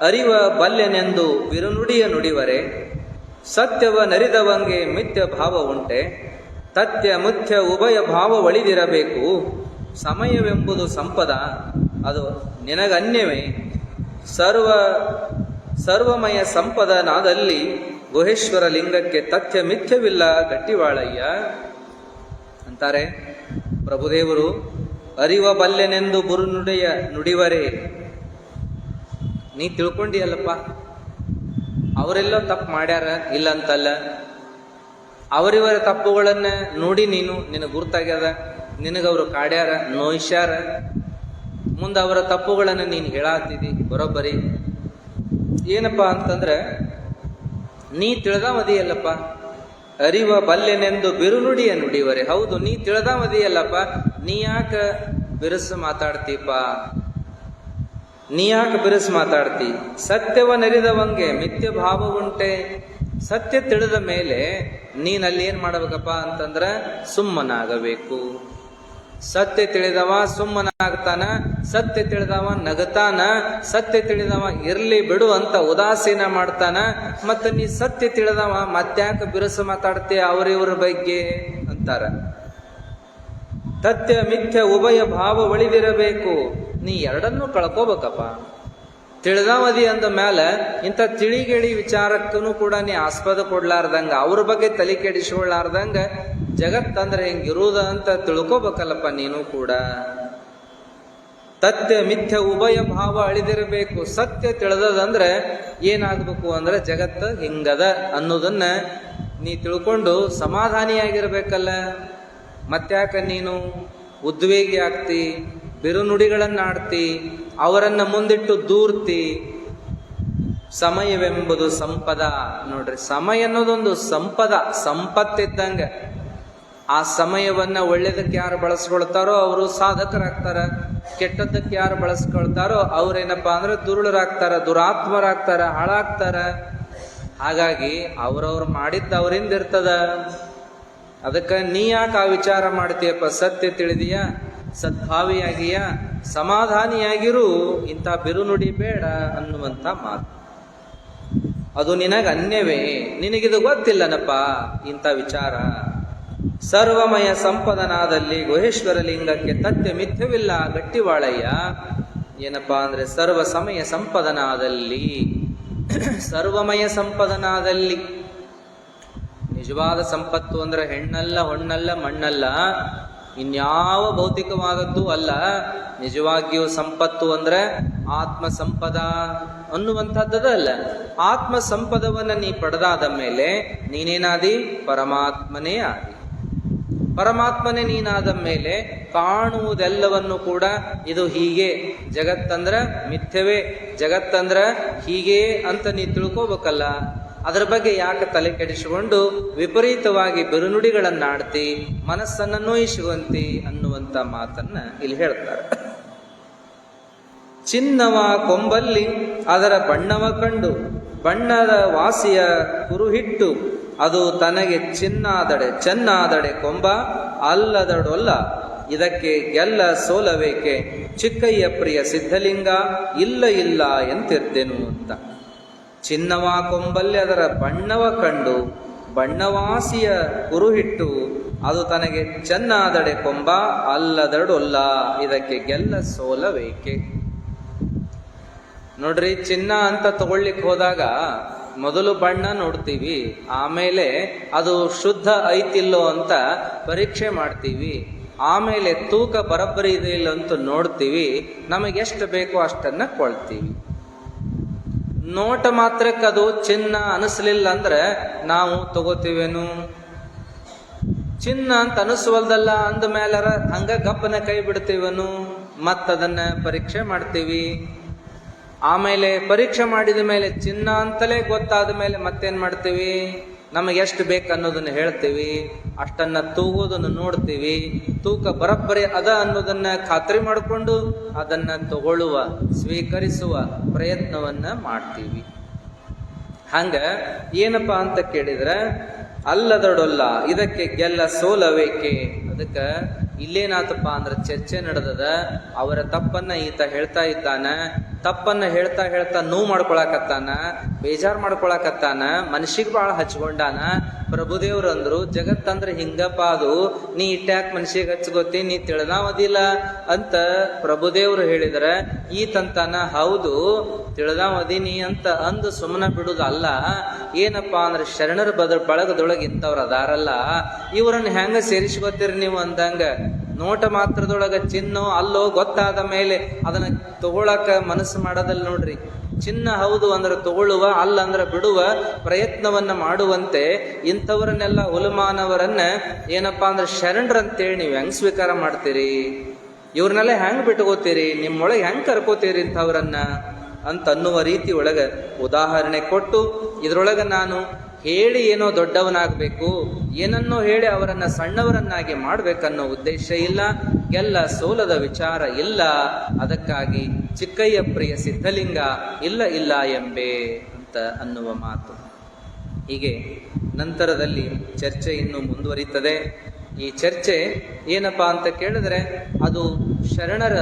ಅರಿವ ಬಲ್ಯನೆಂದು ಬಿರುನುಡಿಯ ನುಡಿವರೆ, ಸತ್ಯವ ನರಿದವಂಗೆ ಮಿಥ್ಯ ಭಾವ ಉಂಟೆ, ತಥ್ಯ ಮುಥ್ಯ ಉಭಯ ಭಾವ ಒಳಿದಿರಬೇಕು, ಸಮಯವೆಂಬುದು ಸಂಪದ ಅದು ನಿನಗನ್ಯವೇ, ಸರ್ವಮಯ ಸಂಪದನಾದಲ್ಲಿ ಗುಹೇಶ್ವರ ಲಿಂಗಕ್ಕೆ ತಥ್ಯ ಮಿಥ್ಯವಿಲ್ಲ ಗಟ್ಟಿವಾಳಯ್ಯ ಅಂತಾರೆ ಪ್ರಭುದೇವರು. ಅರಿವ ಬಲ್ಲೆನೆಂದು ಬುರುನುಡಿಯ ನುಡಿವರೆ, ನೀ ತಿಳ್ಕೊಂಡಿಯಲ್ಲಪ್ಪ, ಅವರೆಲ್ಲ ತಪ್ಪು ಮಾಡ್ಯಾರ ಇಲ್ಲಂತಲ್ಲ, ಅವರಿವರ ತಪ್ಪುಗಳನ್ನ ನೋಡಿ ನಿನಗೆ ಗುರ್ತಾಗ್ಯದ, ನಿನಗವರು ಕಾಡ್ಯಾರ ನೋಯ್ಸ್ಯಾರ, ಮುಂದೆ ಅವರ ತಪ್ಪುಗಳನ್ನು ನೀನು ಹೇಳಾತಿದಿ ಬರೋಬ್ಬರಿ. ಏನಪ್ಪಾ ಅಂತಂದ್ರೆ ನೀ ತಿಳಿದವದಿಯಲ್ಲಪ್ಪ, ಅರಿವ ಬಲ್ಲೆನೆಂದು ಬಿರುನುಡಿಯ ನುಡಿವರೆ. ಹೌದು, ನೀ ತಿಳಿದವದಿಯಲ್ಲಪ್ಪ, ನೀ ಯಾಕ ಬಿರುಸು ಮಾತಾಡ್ತೀಪ, ನೀ ಯಾಕೆ ಬಿರುಸು ಮಾತಾಡ್ತಿ? ಸತ್ಯವ ನರಿದವಂಗೆ ಮಿಥ್ಯ ಭಾವ ಉಂಟೆ. ಸತ್ಯ ತಿಳಿದ ಮೇಲೆ ನೀನಲ್ಲಿ ಏನ್ ಮಾಡಬೇಕಪ್ಪ ಅಂತಂದ್ರ ಸುಮ್ಮನಾಗಬೇಕು. ಸತ್ಯ ತಿಳಿದವ ಸುಮ್ಮನಾಗ್ತಾನ, ಸತ್ಯ ತಿಳಿದವ ನಗತಾನ, ಸತ್ಯ ತಿಳಿದವ ಇರ್ಲಿ ಬಿಡು ಅಂತ ಉದಾಸೀನ ಮಾಡ್ತಾನ. ಮತ್ತ ನೀ ಸತ್ಯ ತಿಳಿದವ ಮತ್ತ್ಯಾಕ ಬಿರುಸು ಮಾತಾಡ್ತೀಯ ಅವರಿವ್ರ ಬಗ್ಗೆ ಅಂತಾರ. ತಥ್ಯ ಮಿಥ್ಯ ಉಭಯ ಭಾವ ಒಳಿದಿರಬೇಕು. ನೀ ಎರಡನ್ನೂ ಕಳ್ಕೋಬೇಕಪ್ಪ. ತಿಳಿದಾವದಿ ಅಂದ ಮ್ಯಾಲ ಇಂಥ ತಿಳಿಗೇಳಿ ವಿಚಾರಕ್ಕೂ ಕೂಡ ನೀ ಆಸ್ಪದ ಕೊಡ್ಲಾರ್ದಂಗ, ಅವ್ರ ಬಗ್ಗೆ ತಲೆ ಕೆಡಿಸ್ಕೊಳ್ಳಾರ್ದಂಗ ಜಗತ್ತಂದ್ರೆ ಹೆಂಗಿರುವುದ ಅಂತ ತಿಳ್ಕೋಬೇಕಲ್ಲಪ್ಪ ನೀನು ಕೂಡ. ತಥ್ಯ ಮಿಥ್ಯ ಉಭಯ ಭಾವ ಅಳಿದಿರಬೇಕು. ಸತ್ಯ ತಿಳಿದದಂದ್ರೆ ಏನಾಗ್ಬೇಕು ಅಂದ್ರೆ ಜಗತ್ತು ಹಿಂಗದ ಅನ್ನೋದನ್ನ ನೀ ತಿಳ್ಕೊಂಡು ಸಮಾಧಾನಿಯಾಗಿರ್ಬೇಕಲ್ಲ. ಮತ್ತ್ಯಾಕ ನೀನು ಉದ್ವೇಗಿ ಆಗ್ತಿ, ಬಿರುನುಡಿಗಳನ್ನ ಆಡ್ತಿ, ಅವರನ್ನ ಮುಂದಿಟ್ಟು ದೂರ್ತಿ. ಸಮಯವೆಂಬುದು ಸಂಪದ. ನೋಡ್ರಿ, ಸಮಯ ಅನ್ನೋದೊಂದು ಸಂಪದ, ಸಂಪತ್ತಿದ್ದಂಗ. ಆ ಸಮಯವನ್ನ ಒಳ್ಳೇದಕ್ಕೆ ಯಾರು ಬಳಸ್ಕೊಳ್ತಾರೋ ಅವರು ಸಾಧಕರಾಗ್ತಾರ, ಕೆಟ್ಟದ್ದಕ್ಕೆ ಯಾರು ಬಳಸ್ಕೊಳ್ತಾರೋ ಅವ್ರೇನಪ್ಪಾ ಅಂದ್ರೆ ದುರುಳರಾಗ್ತಾರ, ದುರಾತ್ಮರಾಗ್ತಾರ, ಹಾಳಾಗ್ತಾರ. ಹಾಗಾಗಿ ಅವ್ರವ್ರು ಮಾಡಿದ್ದ ಅವರಿಂದ ಇರ್ತದ. ಅದಕ್ಕೆ ನೀ ಯಾಕೆ ಆ ವಿಚಾರ ಮಾಡ್ತೀಯಪ್ಪ? ಸತ್ಯ ತಿಳಿದೀಯ, ಸದ್ಭಾವಿಯಾಗಿಯ, ಸಮಾಧಾನಿಯಾಗಿರು, ಇಂಥ ಬಿರುನುಡಿ ಬೇಡ ಅನ್ನುವಂಥ ಮಾತು. ಅದು ನಿನಗ ಅನ್ಯವೇ, ನಿನಗಿದು ಗೊತ್ತಿಲ್ಲನಪ್ಪ ಇಂಥ ವಿಚಾರ. ಸರ್ವಮಯ ಸಂಪದನಾದಲ್ಲಿ ಗುಹೇಶ್ವರ ಲಿಂಗಕ್ಕೆ ತಥ್ಯ ಮಿಥ್ಯವಿಲ್ಲ ಗಟ್ಟಿವಾಳಯ್ಯ. ಏನಪ್ಪಾ ಅಂದ್ರೆ ಸರ್ವ ಸಮಯ ಸಂಪದನಾದಲ್ಲಿ, ಸರ್ವಮಯ ಸಂಪದನಾದಲ್ಲಿ. ನಿಜವಾದ ಸಂಪತ್ತು ಅಂದ್ರೆ ಹೆಣ್ಣಲ್ಲ, ಹೊಣ್ಣಲ್ಲ, ಮಣ್ಣಲ್ಲ, ಇನ್ಯಾವ ಭೌತಿಕವಾದದ್ದು ಅಲ್ಲ. ನಿಜವಾಗಿಯೂ ಸಂಪತ್ತು ಅಂದ್ರೆ ಆತ್ಮ ಸಂಪದ ಅನ್ನುವಂಥದ್ದಲ್ಲ. ಆತ್ಮ ಸಂಪದವನ್ನ ನೀ ಪಡೆದಾದ ಮೇಲೆ ನೀನೇನಾದಿ? ಪರಮಾತ್ಮನೇ ಆದಿ. ಪರಮಾತ್ಮನೇ ನೀನಾದ ಮೇಲೆ ಕಾಣುವುದೆಲ್ಲವನ್ನು ಕೂಡ ಇದು ಹೀಗೆ, ಜಗತ್ತಂದ್ರ ಮಿಥ್ಯವೇ, ಜಗತ್ತಂದ್ರ ಹೀಗೆ ಅಂತ ನೀ ತಿಳ್ಕೋಬೇಕಲ್ಲ. ಅದರ ಬಗ್ಗೆ ಯಾಕೆ ತಲೆ ಕೆಡಿಸಿಕೊಂಡು ವಿಪರೀತವಾಗಿ ಬಿರುನುಡಿಗಳನ್ನಾಡ್ತಿ, ಮನಸ್ಸನ್ನು ನೋಯಿಸುವಂತಿ ಅನ್ನುವಂಥ ಮಾತನ್ನ ಇಲ್ಲಿ ಹೇಳ್ತಾರೆ. ಚಿನ್ನವ ಕೊಂಬಲ್ಲಿ ಅದರ ಬಣ್ಣವ ಕಂಡು, ಬಣ್ಣದ ವಾಸಿಯ ಕುರುಹಿಟ್ಟು, ಅದು ತನಗೆ ಚೆನ್ನಾದಡೆ ಕೊಂಬ ಅಲ್ಲದಡೊಲ್ಲ, ಇದಕ್ಕೆ ಗೆಲ್ಲ ಸೋಲಬೇಕೆ, ಚಿಕ್ಕಯ್ಯ ಪ್ರಿಯ ಸಿದ್ಧಲಿಂಗ ಇಲ್ಲ ಎಂತಿರ್ದೆನು ಅಂತ. ಚಿನ್ನವ ಕೊಂಬಲ್ಲಿ ಅದರ ಬಣ್ಣವ ಕಂಡು, ಬಣ್ಣವಾಸಿಯ ಕುರುಹಿಟ್ಟು, ಅದು ತನಗೆ ಚೆನ್ನಾದಡೆ ಕೊಂಬ ಅಲ್ಲದಡೊಲ್ಲ, ಇದಕ್ಕೆ ಗೆಲ್ಲ ಸೋಲಬೇಕೆ. ನೋಡ್ರಿ, ಚಿನ್ನ ಅಂತ ತಗೊಳ್ಲಿಕ್ಕೆ ಹೋದಾಗ ಮೊದಲು ಬಣ್ಣ ನೋಡ್ತೀವಿ, ಆಮೇಲೆ ಅದು ಶುದ್ಧ ಐತಿಲ್ಲೋ ಅಂತ ಪರೀಕ್ಷೆ ಮಾಡ್ತೀವಿ, ಆಮೇಲೆ ತೂಕ ಬರಬ್ಬರಿ ಇದೆ ಇಲ್ಲ ಅಂತ ನೋಡ್ತೀವಿ, ನಮಗೆ ಎಷ್ಟು ಬೇಕೋ ಅಷ್ಟನ್ನ ಕೊಳ್ತೀವಿ. ನೋಟ ಮಾತ್ರಕ್ಕೆ ಅದು ಚಿನ್ನ ಅನಿಸ್ಲಿಲ್ಲ ಅಂದ್ರೆ ನಾವು ತಗೋತೀವೇನು? ಚಿನ್ನ ಅಂತ ಅನಿಸ್ವಲ್ದಲ್ಲ ಅಂದ ಮೇಲಾರ ಹಂಗ ಗಪ್ಪನ ಕೈ ಬಿಡ್ತೀವನು? ಮತ್ತದನ್ನ ಪರೀಕ್ಷೆ ಮಾಡ್ತೀವಿ. ಆಮೇಲೆ ಪರೀಕ್ಷೆ ಮಾಡಿದ ಮೇಲೆ ಚಿನ್ನ ಅಂತಲೇ ಗೊತ್ತಾದ ಮೇಲೆ ಮತ್ತೇನ್ ಮಾಡ್ತೀವಿ? ನಮಗೆ ಎಷ್ಟು ಬೇಕು ಅನ್ನೋದನ್ನ ಹೇಳ್ತೀವಿ, ಅಷ್ಟನ್ನ ತೂಗೋದನ್ನು ನೋಡ್ತೀವಿ, ತೂಕ ಬರಬ್ಬರಿ ಅದ ಅನ್ನೋದನ್ನ ಖಾತ್ರಿ ಮಾಡಿಕೊಂಡು ಅದನ್ನ ತಗೊಳ್ಳುವ, ಸ್ವೀಕರಿಸುವ ಪ್ರಯತ್ನವನ್ನ ಮಾಡ್ತೀವಿ. ಹಂಗ ಏನಪ್ಪಾ ಅಂತ ಕೇಳಿದ್ರೆ ಅಲ್ಲದಡೊಲ್ಲ, ಇದಕ್ಕೆ ಗೆಲ್ಲ ಸೋಲಬೇಕೆ ಅದಕ್ಕ ಇಲ್ಲೇನಾತಪ್ಪ ಅಂದ್ರೆ ಚರ್ಚೆ ನಡೆದದ. ಅವರ ತಪ್ಪನ್ನ ಈತ ಹೇಳ್ತಾ ಇದ್ದಾನ. ತಪ್ಪನ್ನ ಹೇಳ್ತಾ ಹೇಳ್ತಾ ನೋವು ಮಾಡ್ಕೊಳಕತ್ತಾನ, ಬೇಜಾರ್ ಮಾಡ್ಕೊಳಕತ್ತಾನ, ಮನಸ್ಸಿಗೆ ಬಾಳ ಹಚ್ಕೊಂಡಾನ. ಪ್ರಭುದೇವ್ರು ಅಂದ್ರು, ಜಗತ್ತಂದ್ರೆ ಹಿಂಗಪ್ಪ, ಅದು ನೀ ಇಟ್ಟ್ಯಾಕ್ ಮನ್ಸಿಗೆ ಹಚ್ಕೋತಿ, ನೀ ತಿಳಿದಾವದಿಲ್ಲ ಅಂತ ಪ್ರಭುದೇವ್ರು ಹೇಳಿದ್ರ, ಈತಂತಾನ ಹೌದು ತಿಳಿದಾವದೀನಿ ಅಂತ ಅಂದು ಸುಮ್ಮನ ಬಿಡುದಲ್ಲ. ಏನಪ್ಪಾ ಅಂದ್ರೆ ಶರಣರ ಬಳಗದೊಳಗೆ ಇಂಥವ್ರು ಅದಾರಲ್ಲ, ಇವ್ರನ್ನ ಹೆಂಗ ಸೇರಿಸ್ಕೋತೀರಿ ನೀವು ಅಂದಂಗ, ನೋಟ ಮಾತ್ರದೊಳಗ ಚಿನ್ನೋ ಅಲ್ಲೋ ಗೊತ್ತಾದ ಮೇಲೆ ಅದನ್ನ ತಗೊಳಕ ಮನಸ್ಸು ಮಾಡೋದಲ್ಲ ನೋಡ್ರಿ. ಚಿನ್ನ ಹೌದು ಅಂದ್ರೆ ತಗೊಳ್ಳುವ, ಅಲ್ಲ ಅಂದ್ರೆ ಬಿಡುವ ಪ್ರಯತ್ನವನ್ನ ಮಾಡುವಂತೆ ಇಂಥವರನ್ನೆಲ್ಲ ಹುಲಮಾನವರನ್ನ ಏನಪ್ಪಾ ಅಂದ್ರೆ ಶರಣರಂತೇಳಿ ನೀವು ಹೆಂಗ್ ಸ್ವೀಕಾರ ಮಾಡ್ತೀರಿ? ಇವ್ರನ್ನೆಲ್ಲ ಹೆಂಗ್ ಬಿಟ್ಕೋತೀರಿ? ನಿಮ್ಮೊಳಗೆ ಹೆಂಗ್ ಕರ್ಕೋತೀರಿ ಇಂಥವ್ರನ್ನ ಅಂತ ಅನ್ನುವ ರೀತಿ ಒಳಗ ಉದಾಹರಣೆ ಕೊಟ್ಟು, ಇದ್ರೊಳಗ ನಾನು ಹೇಳಿ ಏನೋ ದೊಡ್ಡವನಾಗಬೇಕು, ಏನನ್ನೋ ಹೇಳಿ ಅವರನ್ನ ಸಣ್ಣವರನ್ನಾಗಿ ಮಾಡ್ಬೇಕನ್ನೋ ಉದ್ದೇಶ ಇಲ್ಲ, ಎಲ್ಲ ಸೋಲದ ವಿಚಾರ ಇಲ್ಲ. ಅದಕ್ಕಾಗಿ ಚಿಕ್ಕಯ್ಯ ಪ್ರಿಯ ಸಿದ್ಧಲಿಂಗ ಇಲ್ಲ ಇಲ್ಲ ಎಂಬೆ ಅಂತ ಅನ್ನುವ ಮಾತು. ಹೀಗೆ ನಂತರದಲ್ಲಿ ಚರ್ಚೆ ಇನ್ನೂ ಮುಂದುವರಿತದೆ. ಈ ಚರ್ಚೆ ಏನಪ್ಪಾ ಅಂತ ಕೇಳಿದ್ರೆ, ಅದು ಶರಣರ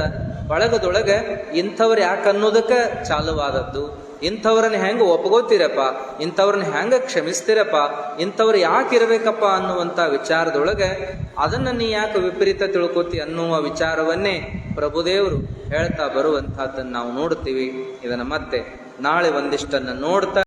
ಬಳಗದೊಳಗ ಇಂಥವ್ರು ಯಾಕನ್ನೋದಕ್ಕ ಚಾಲುವಾದದ್ದು. ಇಂಥವ್ರನ್ನ ಹೆಂಗ ಒಪ್ಕೋತೀರಪ್ಪ, ಇಂಥವ್ರನ್ನ ಹೆಂಗ ಕ್ಷಮಿಸ್ತೀರಪ್ಪ, ಇಂಥವ್ರು ಯಾಕೆ ಇರಬೇಕಪ್ಪ ಅನ್ನುವಂಥ ವಿಚಾರದೊಳಗೆ ಅದನ್ನ ನೀ ಯಾಕೆ ವಿಪರೀತ ತಿಳ್ಕೊತಿ ಅನ್ನುವ ವಿಚಾರವನ್ನೇ ಪ್ರಭುದೇವರು ಹೇಳ್ತಾ ಬರುವಂತಹದ್ದನ್ನು ನಾವು ನೋಡ್ತೀವಿ. ಇದನ್ನ ಮತ್ತೆ ನಾಳೆ ಒಂದಿಷ್ಟನ್ನು ನೋಡ್ತಾ